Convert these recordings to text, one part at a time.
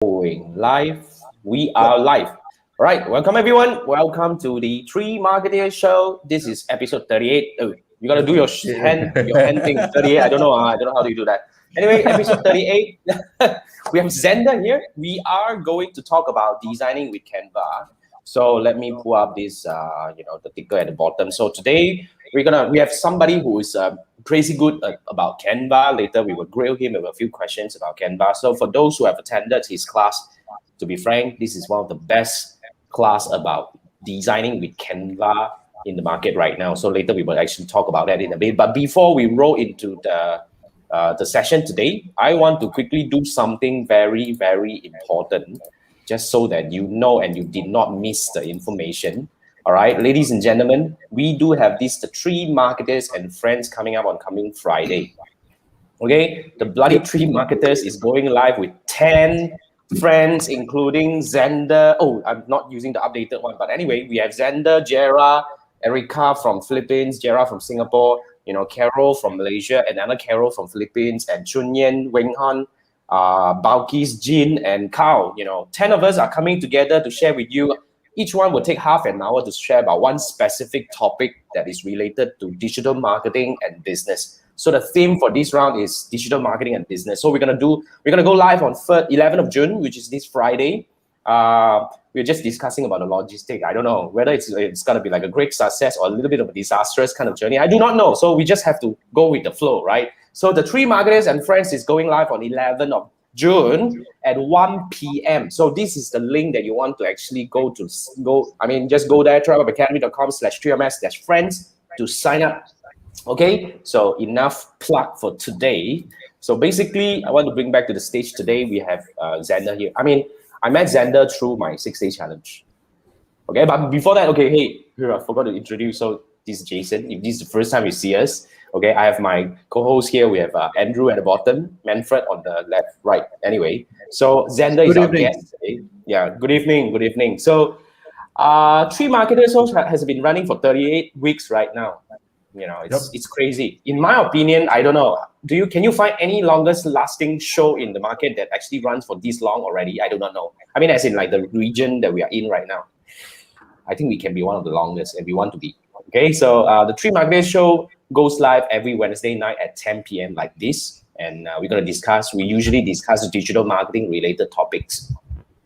Going live. We are live. All right, welcome everyone. Welcome to the Three Marketeers Show. This is episode 38. Oh, you gotta do your hand thing. 38. I don't know how do you do that. Anyway, episode 38. We have Zander here. We are going to talk about designing with Canva. So let me pull up this, the ticker at the bottom. So today we have somebody who is crazy good about Canva. Later we will grill him with a few questions about Canva. So for those who have attended his class, to be frank, this is one of the best class about designing with Canva in the market right now. So later we will actually talk about that in a bit. But before we roll into the session today, I want to quickly do something very, very important, just so that you know and you did not miss the information. All right, ladies and gentlemen, we do have the three marketers and friends coming up on coming Friday. Okay, the bloody three marketers is going live with 10 friends, including Zander. Oh, I'm not using the updated one, but anyway, we have Zander, Jera, Erica from Philippines, Jera from Singapore, Carol from Malaysia, another Carol from Philippines, and Chunyen, Wenghan, Balkis, Jin, and Carl. 10 of us are coming together to share with you. Each one will take half an hour to share about one specific topic that is related to digital marketing and business. So the theme for this round is digital marketing and business. So we're gonna go live on 11th of June, which is this Friday. We're just discussing about the logistic. I don't know whether it's gonna be like a great success or a little bit of a disastrous kind of journey. I do not know. So we just have to go with the flow, right? So the three marketers and friends is going live on 11th of June at 1 p.m. So this is the link that you want to actually just go there, travelacademy.com/3ms-friends to sign up. Okay, so enough plug for today. So basically, I want to bring back to the stage today. We have Zander here. I met Zander through my 6-day challenge. Okay, but before that, okay, hey, here I forgot to introduce. So this is Jason. If this is the first time you see us, okay, I have my co-host here. We have Andrew at the bottom, Manfred on the left, right. Anyway, so Zander is our guest today. Yeah, good evening. So, Three Marketers has been running for 38 weeks right now. It's crazy. In my opinion, I don't know. Can you find any longest lasting show in the market that actually runs for this long already? I do not know. As in like the region that we are in right now. I think we can be one of the longest, and we want to be. Okay, so the Three Marketers show goes live every Wednesday night at 10 p.m. like this, and we usually discuss digital marketing related topics.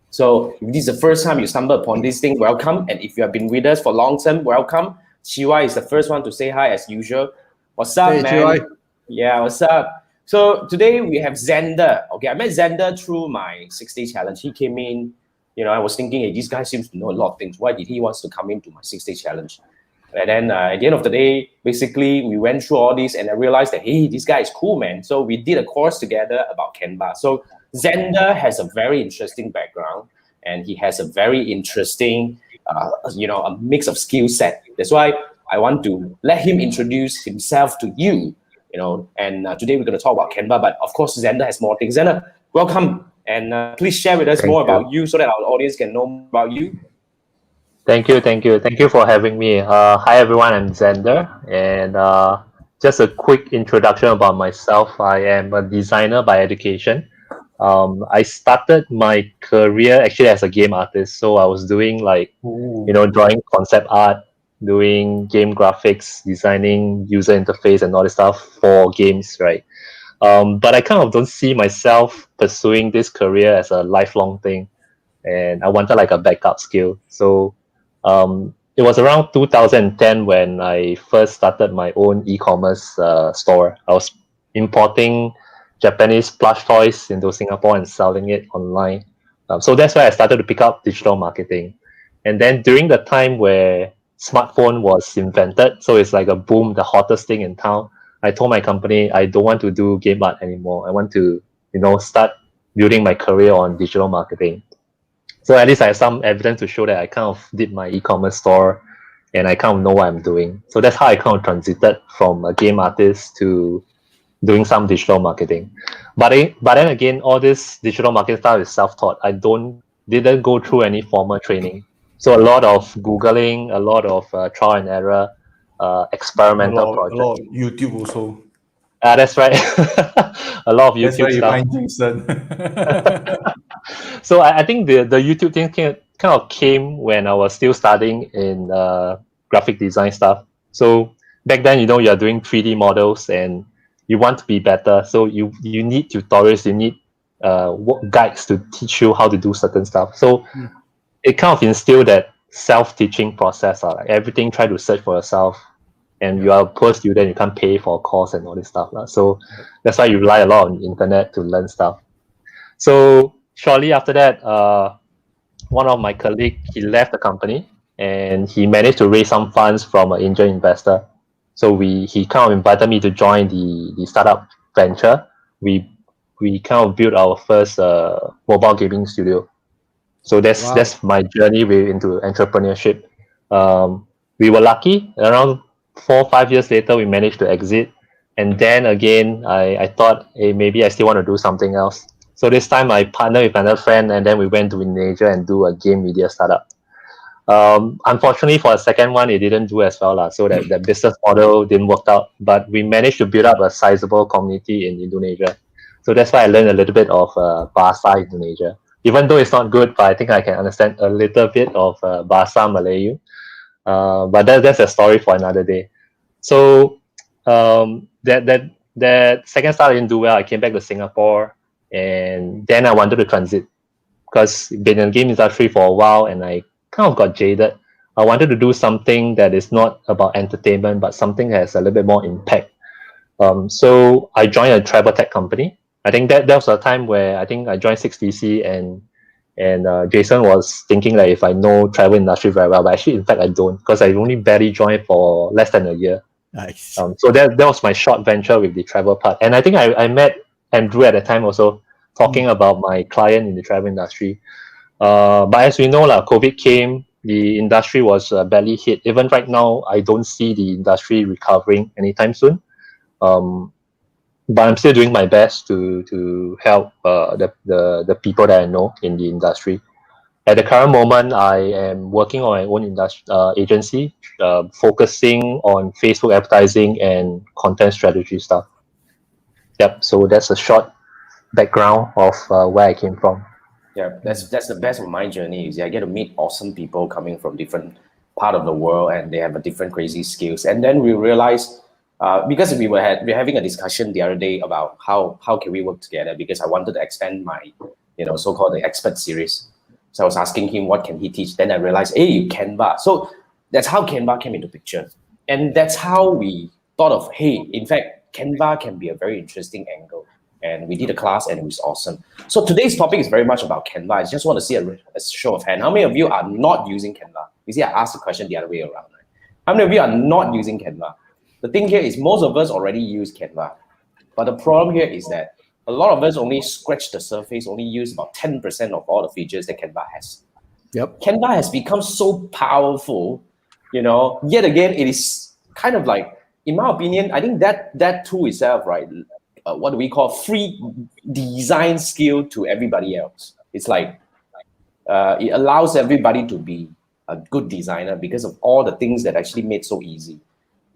So if this is the first time you stumble upon this thing, welcome. And if you have been with us for long term, welcome. Chiwai is the first one to say hi as usual. What's up, man? Chiwai. Yeah, what's up? So today we have Zander. Okay, I met Zander through my 6-day challenge. He came in, I was thinking, hey, this guy seems to know a lot of things. Why did he want to come into my 6-day challenge? And then at the end of the day, basically, we went through all this and I realized that, hey, this guy is cool, man. So we did a course together about Canva. So Zander has a very interesting background and he has a very interesting, a mix of skill set. That's why I want to let him introduce himself to you, and today we're going to talk about Canva, but of course, Zander has more things. Zander, welcome. And please share with us more about you so that our audience can know more about you. Thank you for having me. Hi everyone, I'm Zander, and just a quick introduction about myself. I am a designer by education. I started my career actually as a game artist, so I was doing drawing concept art, doing game graphics, designing user interface and all this stuff for games, right? But I kind of don't see myself pursuing this career as a lifelong thing, and I wanted like a backup skill. So it was around 2010 when I first started my own e-commerce store. I was importing Japanese plush toys into Singapore and selling it online. So that's why I started to pick up digital marketing. And then during the time where smartphone was invented, so it's like a boom, the hottest thing in town, I told my company I don't want to do game art anymore. I want to, start building my career on digital marketing. So at least I have some evidence to show that I kind of did my e-commerce store and I kind of know what I'm doing. So that's how I kind of transited from a game artist to doing some digital marketing. But then again, all this digital marketing stuff is self-taught. I didn't go through any formal training. So a lot of Googling, a lot of trial and error, experimental projects. A lot of YouTube also. That's right. A lot of That's where YouTube you stuff. find Jason. So I think the YouTube thing kind of came when I was still studying in graphic design stuff. So back then, you're doing 3D models and you want to be better. So you need tutorials, you need guides to teach you how to do certain stuff. So it kind of instilled that self-teaching process. Like everything, try to search for yourself. And you are a poor student, you can't pay for a course and all this stuff. So that's why you rely a lot on the internet to learn stuff. So shortly after that, one of my colleagues, he left the company and he managed to raise some funds from an angel investor. So he kind of invited me to join the startup venture. We kind of built our first mobile gaming studio. So that's my journey into entrepreneurship. We were lucky. Around 4 or 5 years later, we managed to exit. And then again, I thought, hey, maybe I still want to do something else. So this time I partnered with another friend, and then we went to Indonesia and do a game media startup. Unfortunately, for the second one, it didn't do as well. So that business model didn't work out. But we managed to build up a sizable community in Indonesia. So that's why I learned a little bit of Bahasa Indonesia. Even though it's not good, but I think I can understand a little bit of Bahasa Melayu. But that's a story for another day. So that second start didn't do well. I came back to Singapore, and then I wanted to transit because been in the game industry for a while, and I kind of got jaded. I wanted to do something that is not about entertainment, but something that has a little bit more impact. So I joined a travel tech company. I think that was a time where I think I joined 6DC and Jason was thinking like if I know travel industry very well, but actually in fact I don't because I only barely joined for less than a year. Nice. So that was my short venture with the travel part. And I think I met Andrew at the time also talking about my client in the travel industry. But as we know, COVID came, the industry was badly hit. Even right now, I don't see the industry recovering anytime soon. But I'm still doing my best to help the people that I know in the industry. At the current moment, I am working on my own agency, focusing on Facebook advertising and content strategy stuff. Yep. So that's a short background of where I came from. Yeah, that's the best of my journey. Is I get to meet awesome people coming from different part of the world, and they have a different crazy skills. And then we realized. Because we're having a discussion the other day about how can we work together, because I wanted to expand my so-called the expert series. So I was asking him what can he teach. Then I realized, hey, Canva. So that's how Canva came into picture, and that's how we thought of, hey, in fact, Canva can be a very interesting angle. And we did a class and it was awesome. So today's topic is very much about Canva. I just want to see a show of hand. How many of you are not using Canva? You see, I asked the question the other way around. Right? How many of you are not using Canva? The thing here is most of us already use Canva. But the problem here is that a lot of us only scratch the surface, only use about 10% of all the features that Canva has. Yep. Canva has become so powerful, yet again, it is kind of like, in my opinion, I think that tool itself, right, what do we call free design skill to everybody else. It's like, it allows everybody to be a good designer because of all the things that actually made so easy.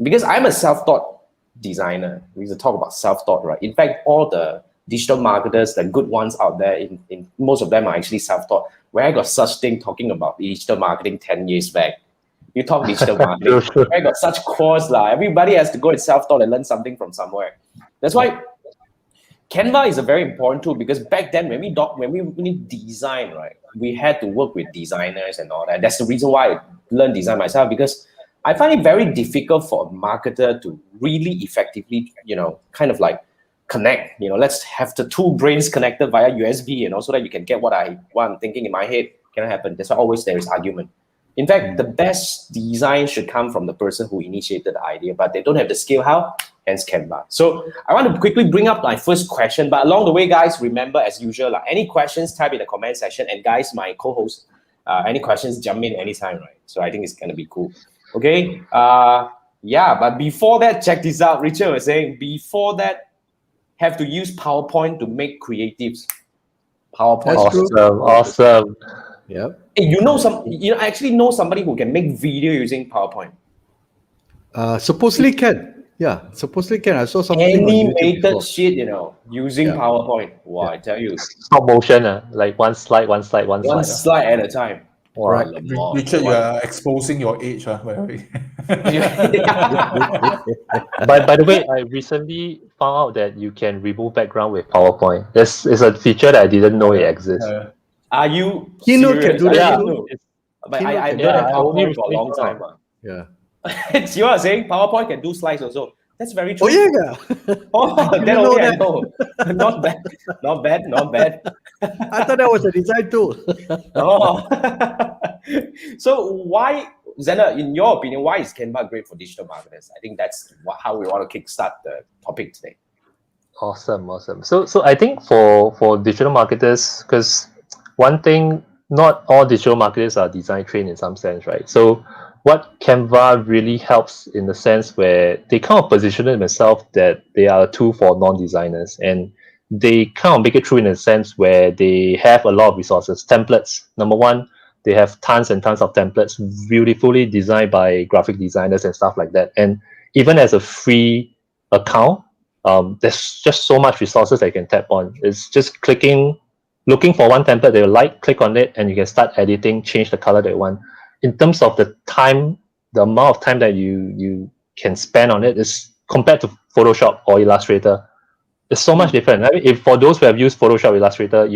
Because I'm a self-taught designer. We used to talk about self-taught, right? In fact, all the digital marketers, the good ones out there, in most of them are actually self-taught. Where I got such thing talking about digital marketing 10 years back. You talk digital marketing, where I got such course. Everybody has to go and self-taught and learn something from somewhere. That's why Canva is a very important tool, because back then when we need design, right, we had to work with designers and all that. That's the reason why I learned design myself, because I find it very difficult for a marketer to really effectively, kind of like connect. Let's have the two brains connected via USB, so that you can get what I'm thinking in my head cannot happen. That's why always there is argument. In fact, the best design should come from the person who initiated the idea, but they don't have the skill. How? Hence Canva. So I want to quickly bring up my first question, but along the way, guys, remember as usual, any questions, type in the comment section. And guys, my co-host, any questions, jump in anytime, right? So I think it's gonna be cool. Okay, but before that, check this out. Richard was saying, before that, have to use PowerPoint to make creatives. PowerPoint. Awesome. Yep. Hey, I actually know somebody who can make video using PowerPoint. Supposedly can. Yeah, supposedly can. I saw something on YouTube Animated before. shit, using Yeah. PowerPoint. Wow, I tell you, Stop motion, like one slide, one slide, one one slide. slide at a time. Wow. Correct. Richard, you are exposing your age. By the way, I recently found out that you can remove background with PowerPoint. This is a feature that I didn't know it exists. Are you Keynote can serious? do I that didn't too. know. It's- But Keynote I can don't do have I only PowerPoint for a recently long found time. Yeah. You are saying PowerPoint can do slides also. That's very true. Oh yeah. Oh, didn't that know only I that. know. Not bad. Not bad. Not bad. I thought that was a design tool. Oh. So why, Zander, in your opinion, why is Canva great for digital marketers? I think that's how we want to kickstart the topic today. Awesome. So I think for digital marketers, because one thing, not all digital marketers are design trained in some sense, right? So what Canva really helps in the sense where they kind of position themselves that they are a tool for non-designers, and they kind of make it true in a sense where they have a lot of resources, templates. Number one, they have tons and tons of templates, beautifully designed by graphic designers and stuff like that. And even as a free account, there's just so much resources that you can tap on. It's just looking for one template that you like, click on it, and you can start editing, change the color that you want. In terms of the time, the amount of time that you can spend on it is compared to Photoshop or Illustrator, it's so much different. I mean, if for those who have used Photoshop, Illustrator,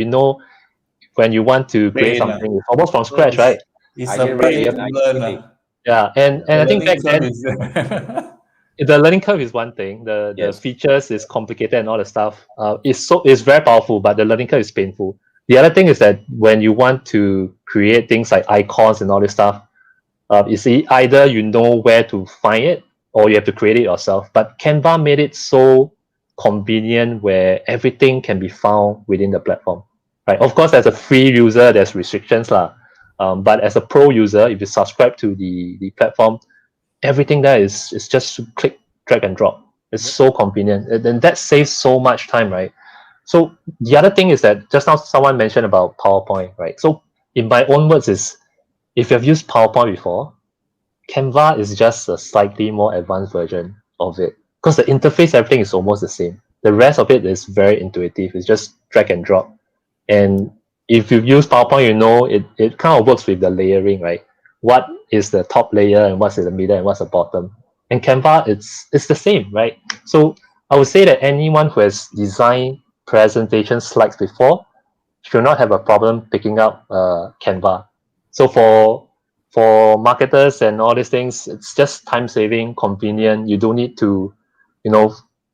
when you want to create Pain, something, it's almost from scratch, right? It's I a can pain relate. to I learn. can relate. Yeah, and I think back then then, the learning curve is one thing. The Yes. features is complicated and all the stuff. It's very powerful, but the learning curve is painful. The other thing is that when you want to create things like icons and all this stuff, either you know where to find it or you have to create it yourself. But Canva made it so convenient where everything can be found within the platform. Right. Of course, as a free user, there's restrictions lah. But as a pro user, if you subscribe to the platform, everything there is just click, drag and drop. It's so convenient, and that saves so much time, right? So the other thing is that just now someone mentioned about PowerPoint, right? So in my own words is, if you have used PowerPoint before, Canva is just a slightly more advanced version of it, because the interface, everything is almost the same. The rest of it is very intuitive. It's just drag and drop. And if you've used PowerPoint, you know it kind of works with the layering, right? What is the top layer and what's in the middle and what's the bottom? And Canva, it's the same, right? So I would say that anyone who has designed presentation slides before should not have a problem picking up Canva. So for marketers and all these things, it's just time saving, convenient. You don't need to,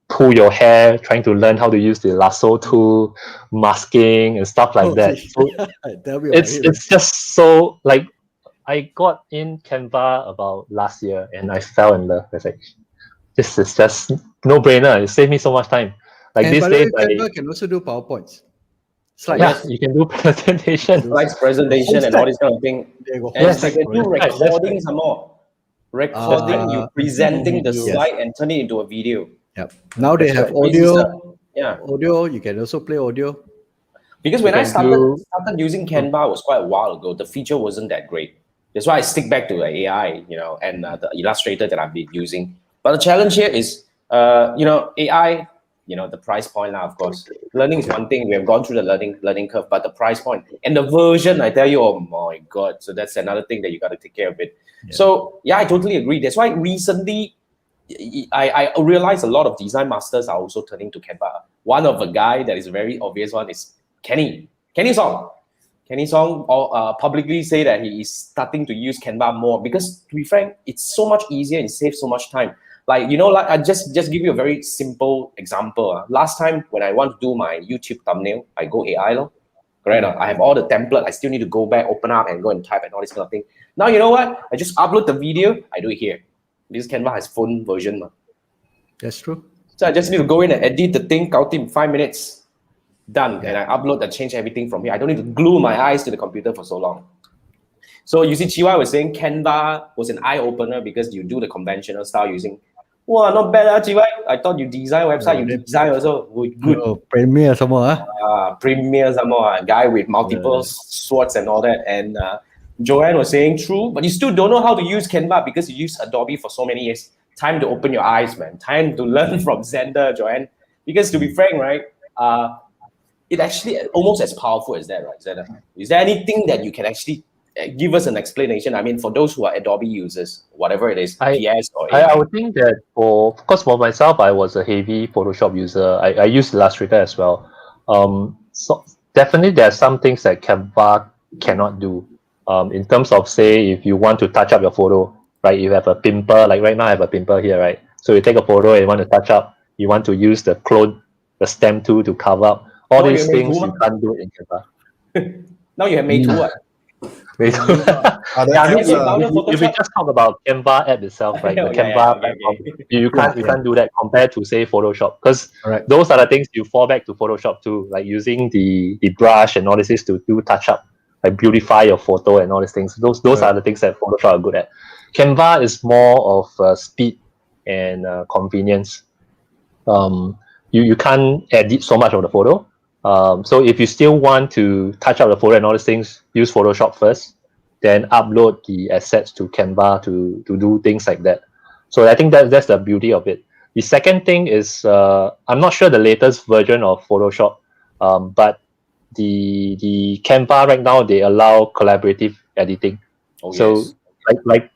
pull your hair trying to learn how to use the lasso tool, masking and stuff like that. So Tell me about it. it's just so like, I got in Canva about last year and I fell in love. It's like, this is just no brainer. It saved me so much time. Like And these by the days, way, Canva can also do PowerPoints. Slides. yeah, you can do presentation. Slides, presentation, and all this kind of thing. They go And host they that can do project. Right, that's recording some more. Recording, you presenting the Yes. slide and turn it into a video. Yep. Now they have right. This is audio. Yeah. Audio. You can also play audio. Because when You I can started using Canva, it was quite a while ago. The feature wasn't that great. That's why I stick back to the AI, and the Illustrator that I've been using. But the challenge here is, AI, the price point now, of course. Learning is one thing. We have gone through the learning curve, but the price point and the version, I tell you, oh my God. So that's another thing that you got to take care of it. Yeah. So yeah, I totally agree. That's why recently I realized a lot of design masters are also turning to Canva. One of a guy that is a very obvious one is Kenny Song. Kenny Song publicly say that he is starting to use Canva more because, to be frank, it's so much easier and saves so much time. Like, I just give you a very simple example. Last time when I want to do my YouTube thumbnail, I go AI, correct? I have all the template. I still need to go back, open up, and go and type and all this kind of thing. Now, you know what? I just upload the video. I do it here. Because Canva has phone version. That's true. So I just need to go in and edit the thing, count in 5 minutes. Done. And I upload and change everything from here. I don't need to glue my eyes to the computer for so long. So you see, Chiwa was saying Canva was an eye-opener because you do the conventional style using, wow, not bad, Chiwa. I thought you design website, you design also. Good. Oh, Premiere some more, Premiere some more, a guy with multiple swords and all that. And Joanne was saying, true, but you still don't know how to use Canva because you use Adobe for so many years. time to open your eyes, man. Time to learn from Zander, Joanne. Because to be frank, right, it actually almost as powerful as that, right, Zander? Is there anything that you can actually give us an explanation? I mean, for those who are Adobe users, whatever it is, PS or I AR. would think that for myself, I was a heavy Photoshop user. I use Illustrator as well. So definitely there are some things that Canva cannot do. In terms of, say, if you want to touch up your photo, right? You have a pimple, like right now I have a pimple here, right? So you take a photo and you want to touch up, you want to use the clone, the stem tool to cover up. All No, these you have things Meitu, you can't do in Canva. now you have Meitu, what? Are there Yeah, I mean, apps, if we just talk about Canva app itself, right? The Oh, Canva okay. platform, you can't do that compared to, say, Photoshop, because Correct. those are the things you fall back to Photoshop too, like using the brush and all these things to do touch up, like beautify your photo and all these things. Those are the things that Photoshop are good at. Canva is more of speed and convenience. You can't edit so much of the photo. So if you still want to touch up the photo and all these things, use Photoshop first, then upload the assets to Canva to do things like that. So I think that's the beauty of it. The second thing is I'm not sure the latest version of Photoshop, but the Canva right now, they allow collaborative editing. Oh, So yes. like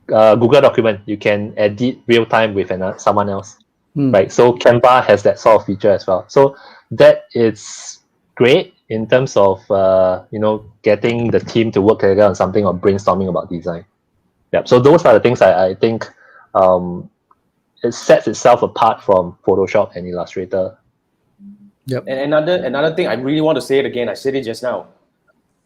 Google document, you can edit real time with someone else. Hmm. Right, so Canva has that sort of feature as well. So that is great in terms of getting the team to work together on something or brainstorming about design. Yeah, so those are the things I think it sets itself apart from Photoshop and Illustrator. Yep. And another thing, I really want to say it again. I said it just now.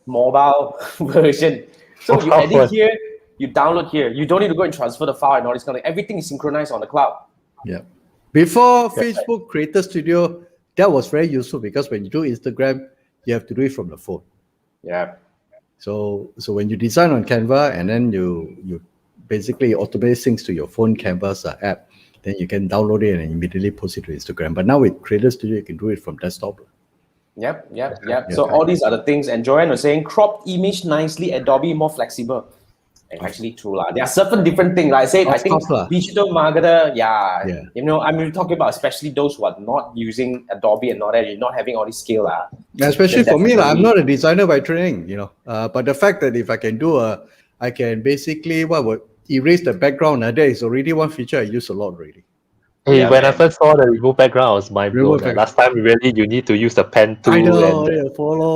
Mobile version. So you Mobile edit here, you download here. You don't need to go and transfer the file and all this kind of. Everything is synchronized on the cloud. Yeah. Before Facebook Creator Studio, that was very useful because when you do Instagram, you have to do it from the phone. Yeah. So when you design on Canva and then you basically automate things to your phone Canvas app, then you can download it and immediately post it to Instagram. But now with Creator Studio, you can do it from desktop. Yep. So all these are the things. And Joanne was saying, cropped image nicely, Adobe more flexible. And actually true lah. There are certain different things. Like I said, I think digital marketer, I'm talking about especially those who are not using Adobe and all that, you're not having all this skill lah. Especially for me, I'm not a designer by training, but the fact that if I can I can basically erase the background. That is already one feature I use a lot already. Hey, when I first saw the remove background, I was mind blown. Last time, really, you need to use the pen tool and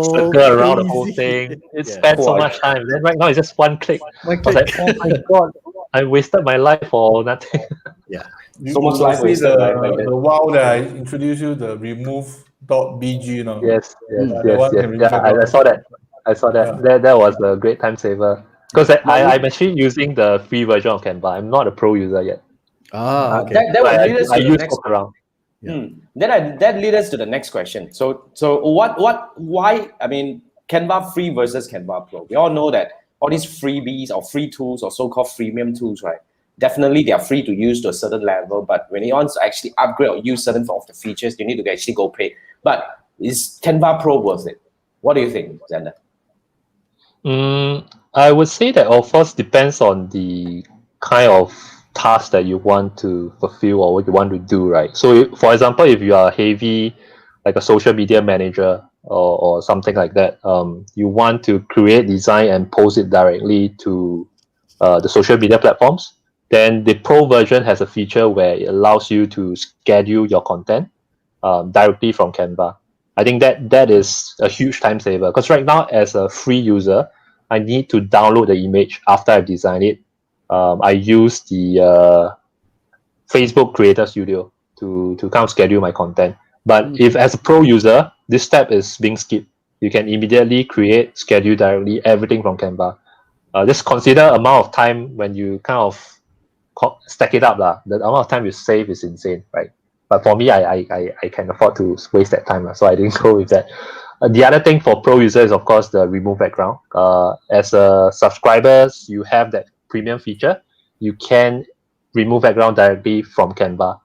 circle around the whole thing. It spent so much time. Then right now, it's just one click. I was like, oh my god, I wasted my life for nothing. Yeah. So much life wasted. The wow that I introduced you, the remove.bg, Yes. I saw that. That was a great time saver. Because I'm actually using the free version of Canva. I'm not a pro user yet. Okay. That will lead us to the next around. That leads us to the next question. So why? I mean, Canva free versus Canva Pro. We all know that all these freebies or free tools or so-called freemium tools, right? Definitely they are free to use to a certain level, but when you want to actually upgrade or use certain of the features, you need to actually go pay. But is Canva Pro worth it? What do you think, Zander? I would say that of course depends on the kind of task that you want to fulfill or what you want to do, right? So for example, if you are heavy like a social media manager or something like that, you want to create design and post it directly to the social media platforms, then the pro version has a feature where it allows you to schedule your content directly from Canva. I think that is a huge time saver because right now as a free user, I need to download the image after I've designed it. I use the Facebook Creator Studio to kind of schedule my content. But if as a pro user, this step is being skipped. You can immediately create, schedule directly everything from Canva. Just consider amount of time when you kind of stack it up. The amount of time you save is insane, right? But for me, I can afford to waste that time, so I didn't go with that. The other thing for pro users is, of course, the remove background. As a subscribers, you have that premium feature. You can remove background directly from Canva,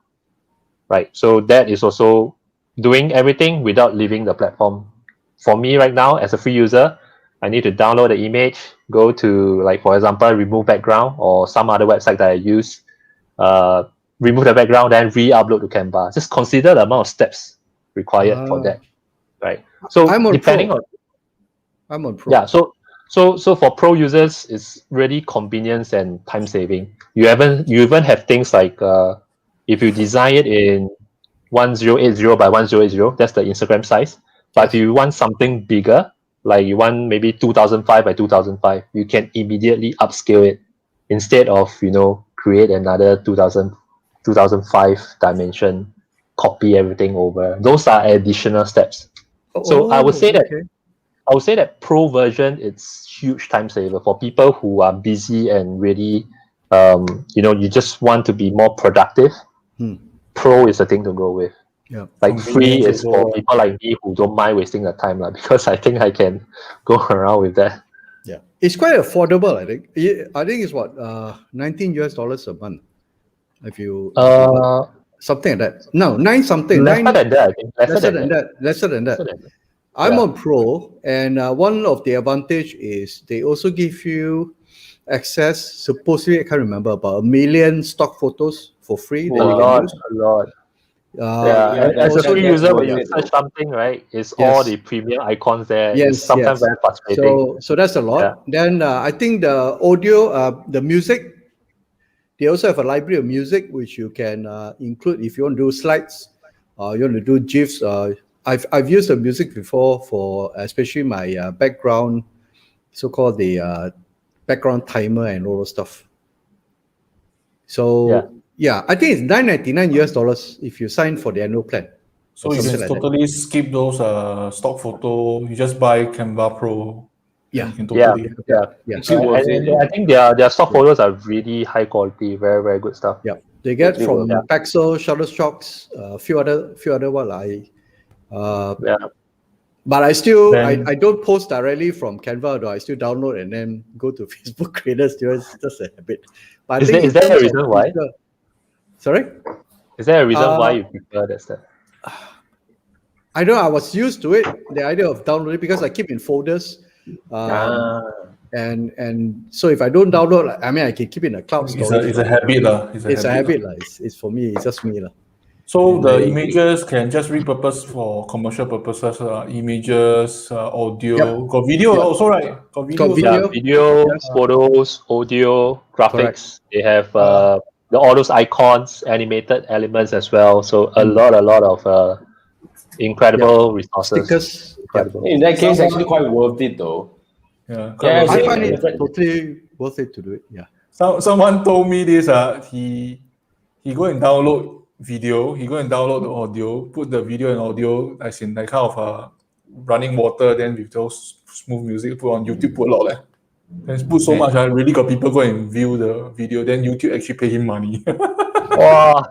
right? So that is also doing everything without leaving the platform. For me right now, as a free user, I need to download the image, go to, like, for example, remove background or some other website that I use, remove the background, then re-upload to Canva. Just consider the amount of steps required for that, right? So I'm on depending Pro. on I'm on Pro. yeah, so for pro users, it's really convenience and time saving. You even have things like if you design it in 1080 by 1080, that's the Instagram size. But if you want something bigger, like you want maybe 2005 by 2005, you can immediately upscale it instead of create another 2005 dimension, copy everything over. Those are additional steps. So I would say that okay. pro version, it's huge time saver for people who are busy and really you just want to be more productive. Pro is the thing to go with. Yeah. Like free Convenience is for also. people like me who don't mind wasting the time, because I think I can go around with that. Yeah. It's quite affordable, I think. I think it's what, $19 a month. If you something like that. No, nine something. Lesser Nine than that, I think. lesser than that. Lesser than that. I'm Yeah. on Pro, and one of the advantage is they also give you access. Supposedly, I can't remember, about 1 million stock photos for free that you can use. A lot. And As a also free that's user, worth when you it, search though. something, right, it's Yes. all the premium icons there. It's yes, sometimes yes. very frustrating. So that's a lot. Then I think the audio, the music, they also have a library of music which you can include if you want to do slides, you want to do GIFs. I've used the music before for especially my background, so-called the background timer and all those stuff. So yeah, I think it's $9.99 if you sign for the annual plan. So you can Something like totally skip those stock photo. You just buy Canva Pro. Yeah. You can totally. yeah. Actually worth And it. I think their stock photos are really high quality, very, very good stuff. Yeah, they get Totally from worth Pexel, Shutterstocks, a few other one. Yeah. But I still Then- I don't post directly from Canva, though. I still download and then go to Facebook Creators. Just a habit. But I Is think there- in is there a terms of reason why? feature- Sorry, Is there a reason why you prefer that stuff? I know I was used to it. The idea of downloading because I keep in folders. And so if I don't download, I mean, I can keep it in a cloud storage. It's a habit lah. It's a habit lah. It's for me. It's just me lah. So the images can just repurpose for commercial purposes. Images, audio, got video also, right? Got video. Got video. Video, Yes. photos, audio, graphics. They have all those icons, animated elements as well. So a lot of incredible resources. Stickers. Incredible. In that case, actually quite worth it, though. Yeah, Yeah, I Yeah, find it different. totally worth it to do it. Yeah. Someone told me this. He go and download video. He go and download the audio. Put the video and audio as in like kind of running water. Then with those smooth music, put on YouTube. Put a lot like. Then put so much. Really got people go and view the video. Then YouTube actually pay him money. Wow.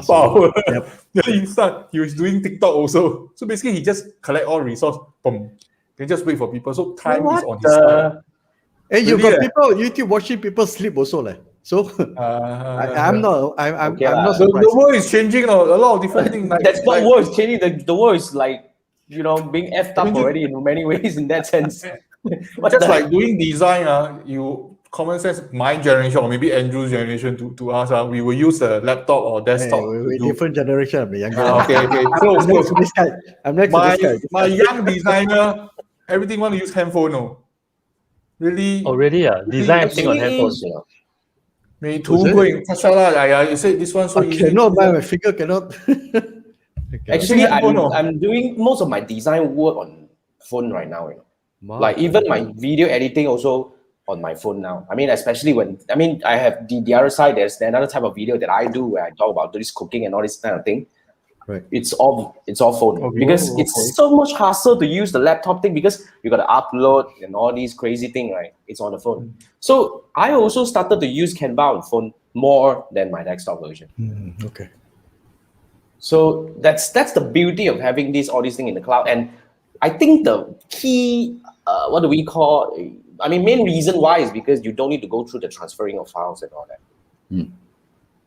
Wow. Yep. Then he was doing TikTok also. So basically, he just collect all resource. Boom. Then just wait for people. So time is on his side. Hey, you Really, got people on YouTube watching people sleep also, like. So I'm not. I'm Okay not lah. surprised. The world is changing. A lot of different things. Like, That's not like, world is changing. The world is like, being effed up already in many ways in that sense. just like doing design. You common sense. My generation or maybe Andrew's generation to us. We will use a laptop or Hey, desktop. we're to do. different generation. I'm younger. Okay. I'm next to this guy. I'm next to My this guy. my young designer, everything want to use handphone. No, really. Oh, really? Design everything on Actually handphone. is, Me Was too. it? Going touch out. You said this one so I easy. cannot buy my finger. Cannot. Actually, handphone, no? I'm doing most of my design work on phone right now. Wow. Like even my video editing also on my phone now. I mean, especially when I have the other side. There's another type of video that I do where I talk about this cooking and all this kind of thing. Right. It's all phone Okay. because Okay. it's so much hassle to use the laptop thing because you got to upload and all these crazy thing, right? It's on the phone. So I also started to use Canva on phone more than my desktop version. Okay. So that's the beauty of having all these things in the cloud. And I think the key, what do we call? Main reason why is because you don't need to go through the transferring of files and all that.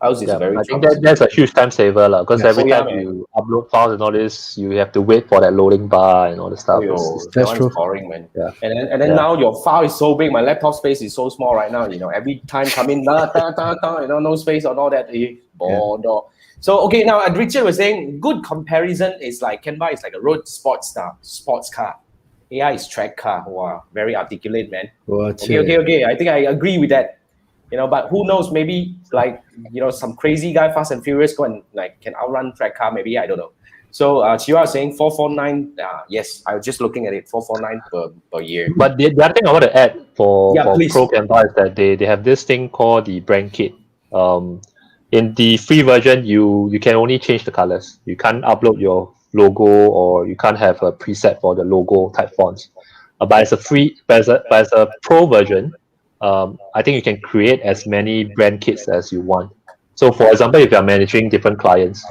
Ours is Yeah, very I think troublesome. that's a huge time saver because Yes. every Oh, yeah, time man. you upload files and all this, you have to wait for that loading bar and all the stuff. Oh, yo, that That's one's true. boring, man. Yeah. And then Yeah. now your file is so big. My laptop space is so small right now. Every time come in, no space on all that. Bodo. So okay, now Richard was saying good comparison is like Canva is like a road sports car. AI is track car. Wow, very articulate, man. Okay. I think I agree with that. But who knows? Maybe like some crazy guy, Fast and Furious, go and like can outrun track car. Maybe I don't know. So Chiwa is saying 449. Yes, I was just looking at it. 449 per year. But the other thing I want to add for Please. Pro Canva is that they have this thing called the brand kit. In the free version, you can only change the colors. You can't upload your logo, or you can't have a preset for the logo type fonts. But as a pro version, I think you can create as many brand kits as you want. So, for example, if you are managing different clients,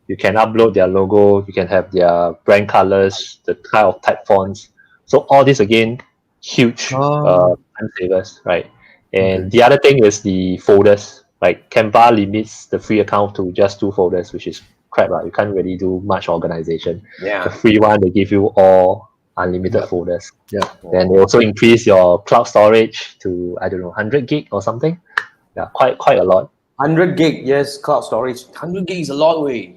you can upload their logo, you can have their brand colors, the kind of type fonts. So all this again, huge time savers, right? And the other thing is the folders. Like Canva limits the free account to just 2 folders, which is crap, right? You can't really do much organization. Yeah. The free one, they give you all unlimited folders. Yeah. Then they also increase your cloud storage to 100 gig or something. Yeah, quite a lot. 100 gig, yes, cloud storage. 100 gig is a lot, way.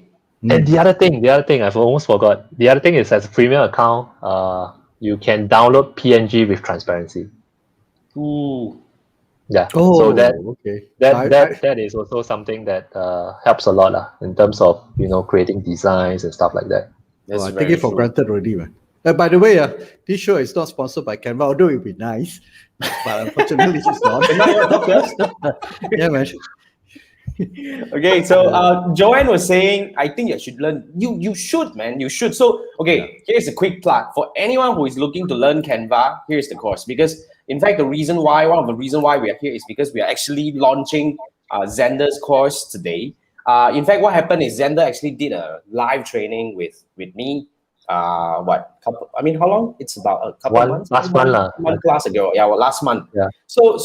And the other thing I've almost forgot. The other thing is, as a premium account, you can download PNG with transparency. Ooh. Yeah. Oh, so that okay. that is also something that helps a lot in terms of creating designs and stuff like that. That's I very take it for true. granted already, man. By the way, this show is not sponsored by Canva, although it would be nice, but unfortunately it's not. Now you want to talk to us? Yeah, man. Okay, so Joanne was saying, I think you should learn. You should, man. You should. So, okay, here's a quick plug. For anyone who is looking to learn Canva, here's the course. Because, in fact, one of the reasons why we are here is because we are actually launching Zander's course today. In fact, what happened is Zander actually did a live training with me. How long? It's about a couple months. Last month, month plus ago. Yeah, last month. Yeah. So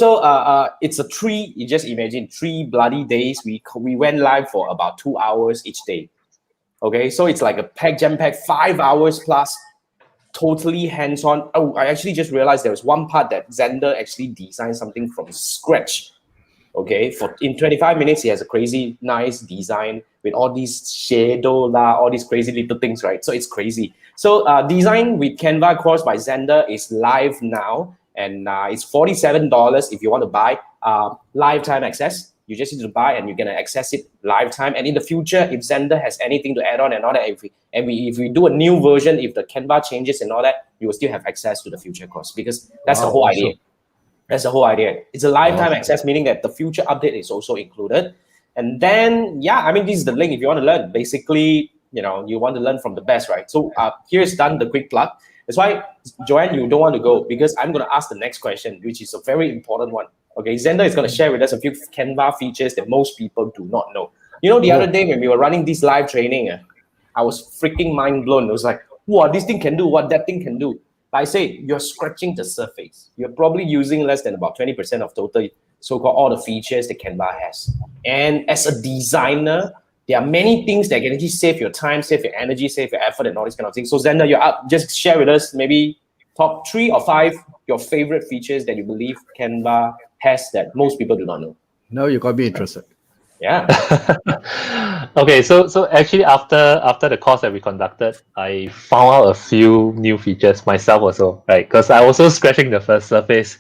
it's you just imagine 3 bloody days. We went live for about 2 hours each day. Okay, so it's like a jam-packed 5 hours plus, totally hands-on. Oh, I actually just realized there was one part that Zander actually designed something from scratch. Okay, in 25 minutes, he has a crazy nice design with all these shadow all these crazy little things, right? So it's crazy. So design with Canva course by Zander is live now, and it's $47 if you want to buy lifetime access. You just need to buy, and you're gonna access it lifetime. And in the future, if Zander has anything to add on and all that, if we do a new version, if the Canva changes and all that, you will still have access to the future course, because that's the whole idea. That's the whole idea. It's a lifetime access, meaning that the future update is also included. And then, this is the link if you want to learn. Basically, you want to learn from the best, right? So here's done the quick plug. That's why, Joanne, you don't want to go, because I'm going to ask the next question, which is a very important one. Okay, Zander is going to share with us a few Canva features that most people do not know. The other day when we were running this live training, I was freaking mind blown. It was like, what this thing can do, what that thing can do. I say you're scratching the surface. You're probably using less than about 20% of total so-called all the features that Canva has. And as a designer, there are many things that can actually save your time, save your energy, save your effort, and all these kind of things. So Zander, you're up. Just share with us maybe top 3 or 5 your favorite features that you believe Canva has that most people do not know. Now you got me interested. Yeah. Okay, so actually after the course that we conducted, I found out a few new features myself also, right? Because I was also scratching the first surface.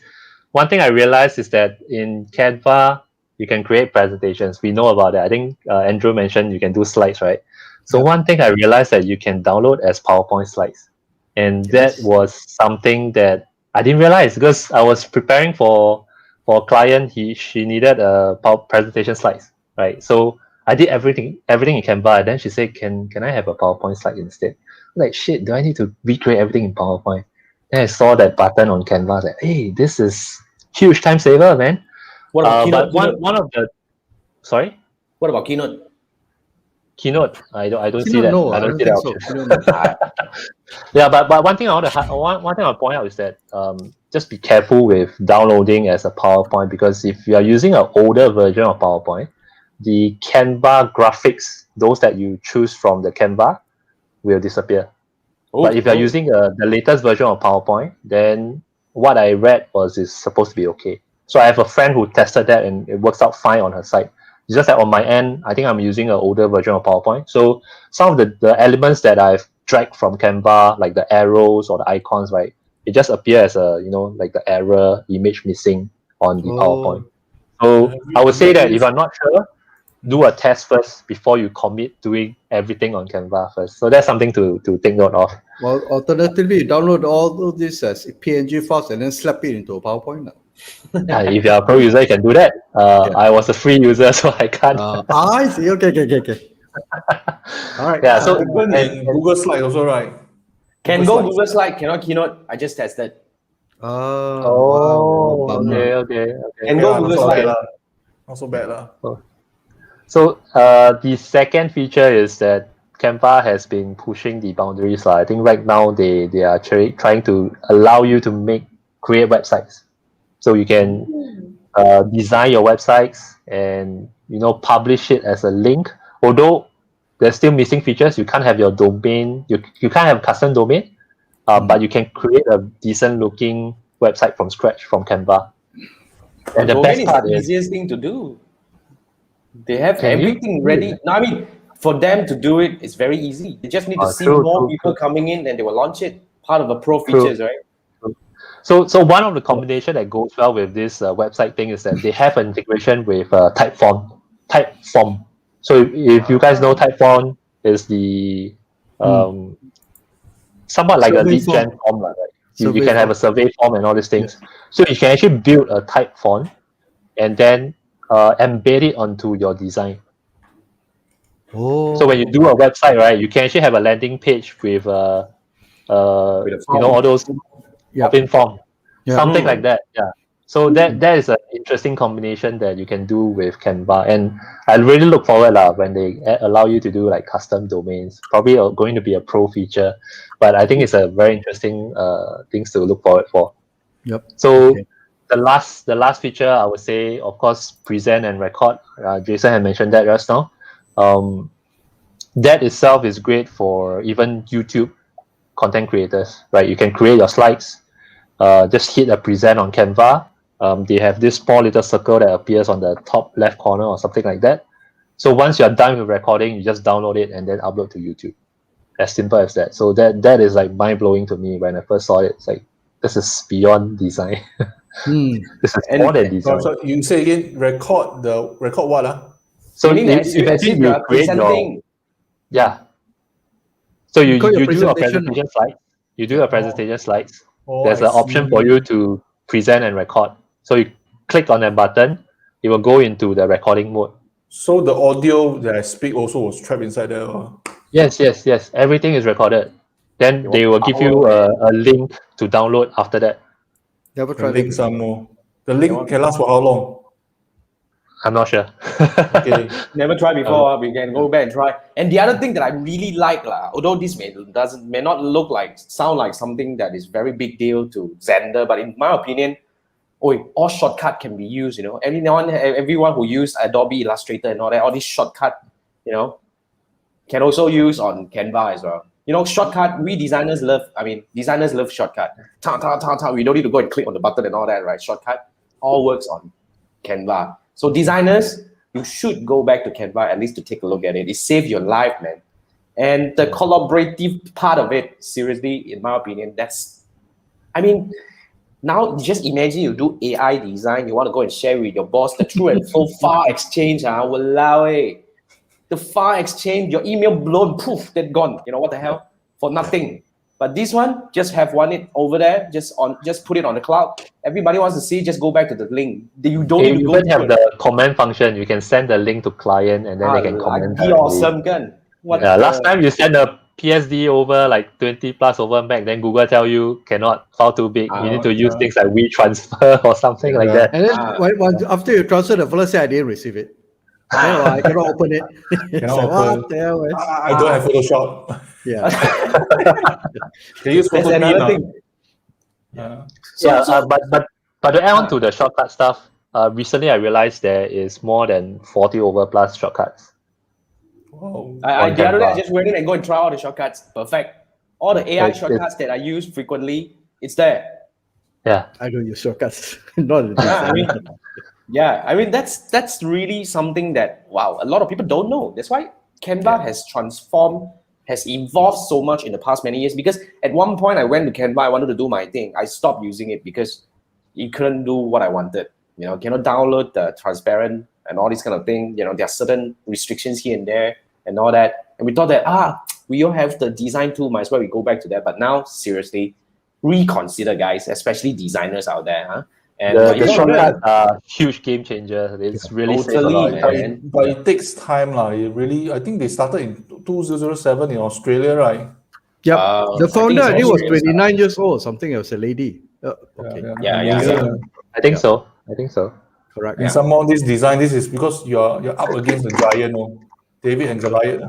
One thing I realized is that in Canva, you can create presentations. We know about it. I think Andrew mentioned you can do slides, right? So one thing I realized that you can download as PowerPoint slides. And that was something that I didn't realize, because I was preparing for a client. She needed a presentation slides, right? So I did everything in Canva. And then she said, can I have a PowerPoint slide instead? I'm like, shit, do I need to recreate everything in PowerPoint? Then I saw that button on Canva. Like, hey, this is huge time saver, man. What about Keynote? But one of the, sorry? What about Keynote? Keynote, I don't Keynote, see that. no, I don't see think that so. option. Yeah, but one thing I want to point out is that just be careful with downloading as a PowerPoint, because if you are using an older version of PowerPoint, the Canva graphics, those that you choose from the Canva, will disappear. But if you're using the latest version of PowerPoint, then what I read was it's supposed to be okay. So I have a friend who tested that and it works out fine on her site. It's just that on my end, I think I'm using an older version of PowerPoint. So some of the elements that I've dragged from Canva, like the arrows or the icons, right, it just appears as a, like the error image missing on the PowerPoint. So I would say that if I'm not sure, do a test first before you commit doing everything on Canva first. So that's something to take note of. Well, alternatively, you download all of this as PNG files and then slap it into a PowerPoint now. If you're a pro user, you can do that. I was a free user, so I can't. I see. Okay. All right. Yeah. So Even in Google Slide also, right? Can go Google Slide, cannot Keynote. I just tested. Wow. Okay. Can go Google Slide. Not so bad lah. So the second feature is that Canva has been pushing the boundaries. I think right now they are trying to allow you to create websites. So you can design your websites and publish it as a link. Although there's still missing features, you can't have your domain. You can't have custom domain, but you can create a decent looking website from scratch from Canva. And the best part is the is easiest thing to do. They have everything ready. No, I mean, for them to do it, it's very easy. They just need to see more people coming in, and they will launch it. Part of the pro features, right? So one of the combination that goes well with this website thing is that they have an integration with Typeform. So if you guys know, Typeform is the somewhat like survey a lead gen form, right? You can have a survey form and all these things. Yeah. So you can actually build a type font and then embed it onto your design. So when you do a website, right, you can actually have a landing page with all those open form, something like that. Yeah. So that is an interesting combination that you can do with Canva, and I really look forward when they allow you to do like custom domains. Probably going to be a pro feature, but I think it's a very interesting things to look forward for. Yep. So the last feature I would say, of course, present and record. Jason had mentioned that just now. That itself is great for even YouTube content creators, right? You can create your slides. Just hit a present on Canva. They have this small little circle that appears on the top left corner or something like that. So once you're done with recording, you just download it and then upload to YouTube. As simple as that. So that is like mind-blowing to me when I first saw it. It's like, this is beyond design. This is more than design. So you say again, record what? So if you create your... Yeah. So you do a presentation slide. You do a presentation slides. There's an option for you to present and record. So you click on that button, it will go into the recording mode. So the audio that I speak also was trapped inside there? Yes. Everything is recorded. Then they will give you a link to download after that. Never tried link some more. The link can last for how long? I'm not sure. Okay. Never tried before. We can go back and try. And the other thing that I really like, although this may not sound like something that is very big deal to Zander, but in my opinion, all shortcut can be used. Everyone who use Adobe Illustrator and all that, all these shortcut, can also use on Canva as well. Shortcut, designers love shortcut. We don't need to go and click on the button and all that, right? Shortcut all works on Canva. So designers, you should go back to Canva at least to take a look at it. It saves your life, man. And the collaborative part of it, seriously, in my opinion, now just imagine you do AI design, you want to go and share with your boss the true and full file exchange. Walao. The file exchange, your email blown, poof, they're gone. What the hell? For nothing. But this one, just have it over there, just put it on the cloud. Everybody wants to see, just go back to the link. You don't need to go. You even have the comment function. You can send the link to client and then they can comment. Awesome, kan? Last time you send a PSD over like 20 plus over Mac, then Google tell you cannot, file too big. You need to use things like WeTransfer or something like that. And then after you transfer, the fellow say I didn't receive it. I cannot open it. I don't have Photoshop. Yeah. They use Photoshop. But to add on to the shortcut stuff, recently I realized there is more than 40 over plus shortcuts. Wow. The other day I Canva. just went in and go and try all the shortcuts. Perfect. All the AI It's- shortcuts that I use frequently, it's there. Yeah. I don't use shortcuts. Not a Yeah, designer. I mean that's really something that wow, a lot of people don't know. That's why Canva has transformed, has evolved so much in the past many years. Because at one point I went to Canva, I wanted to do my thing. I stopped using it because it couldn't do what I wanted. You know, cannot download the transparent and all these kind of thing. You know, there are certain restrictions here and there and all that. And we thought that we all have the design tool, might as well we go back to that. But now seriously, reconsider, guys, especially designers out there, huh? And The if you want to shortcuts are huge game changer. It's really saves a Totally, lot of time. man. But it takes time, lah. It really, I think they started in 2007 in Australia, right? Yep. The founder, I think, was Australian 29 years old. Something. It was a lady. Okay. Yeah. Amazing. I think so. Correct. And some more this design, this is because you're up against the giant, David and Goliath.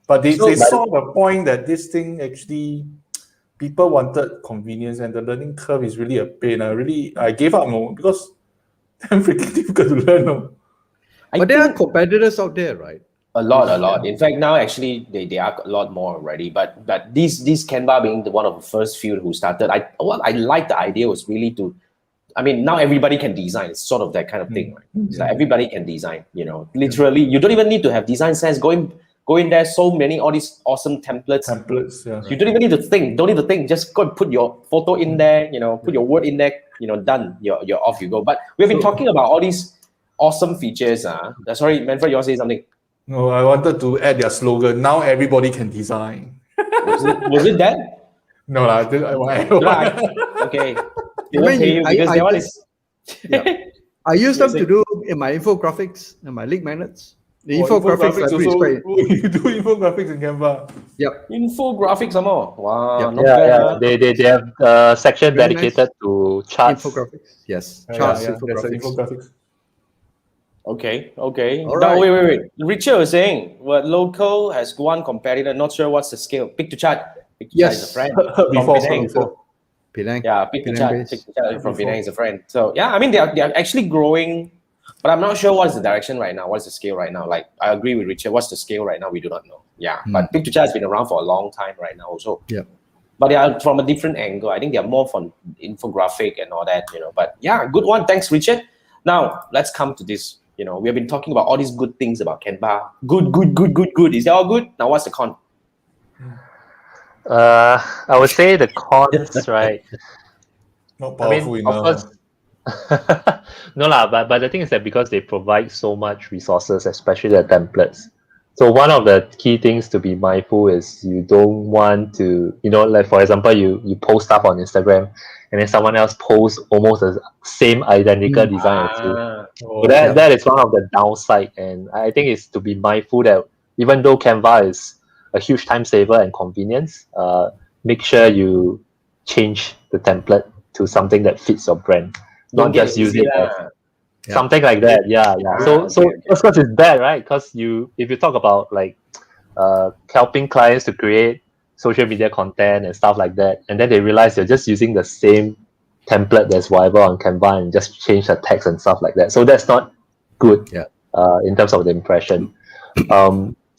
But they saw the point that this thing actually, people wanted convenience and the learning curve is really a pain. I gave up, because I'm freaking difficult to learn. But there are competitors out there, right? A lot. In fact, now actually they are a lot more already. But this Canva being one of the first few who started, what I like the idea was really to, I mean, now everybody can design. It's sort of that kind of thing, right? It's like everybody can design. You know, literally, you don't even need to have design sense. Go in there. So many all these awesome templates. Yeah. You don't even need to think. Don't need to think. Just go and put your photo in there. You know, put your word in there. You know, done. You're off. You go. But we've been talking about all these awesome features. Sorry, Manfred, you want to say something? No, I wanted to add their slogan. Now everybody can design. Was it that? No, Okay. They I won't mean, pay you because that one is. I use them to do in my infographics and my link magnets. The infographics library is also, quite. you do infographics in Canva. Yep. Infographics some more. Wow, Yep. not bad. Huh? They have a section Very dedicated to charts. Infographics. Yes. Yeah, Charts, that's infographics. infographics. Okay. All Now, right. wait. Richard was saying, what local has one competitor, not sure what's the scale. Pick to chat. Pick to chat is a friend. Before. Penang. Yeah, Pick to Penang chat. base. Pick to chat from Penang is a friend. So yeah, I mean they are actually growing, but I'm not sure what's the direction right now. What's the scale right now? Like I agree with Richard. What's the scale right now? We do not know. Yeah, but Pick to chat has been around for a long time right now also. Yeah. But they are from a different angle. I think they are more from infographic and all that, you know. But yeah, good one. Thanks, Richard. Now let's come to this. You know, we have been talking about all these good things about Canva. Good. Is that all good? Now what's the con? I would say the cons, right? Not I mean, powerful of enough. course. No lah, but the thing is that because they provide so much resources, especially the templates. So one of the key things to be mindful is you don't want to, like for example, you post stuff on Instagram and then someone else posts almost the same identical design as you. So that is one of the downside, and I think it's to be mindful that even though Canva is a huge time saver and convenience, make sure you change the template to something that fits your brand, not just use it as something like that. Yeah. So of course it's bad, right? Because if you talk about like helping clients to create social media content and stuff like that, and then they realize you're just using the same template that's whatever on Canva and just change the text and stuff like that. So that's not good in terms of the impression.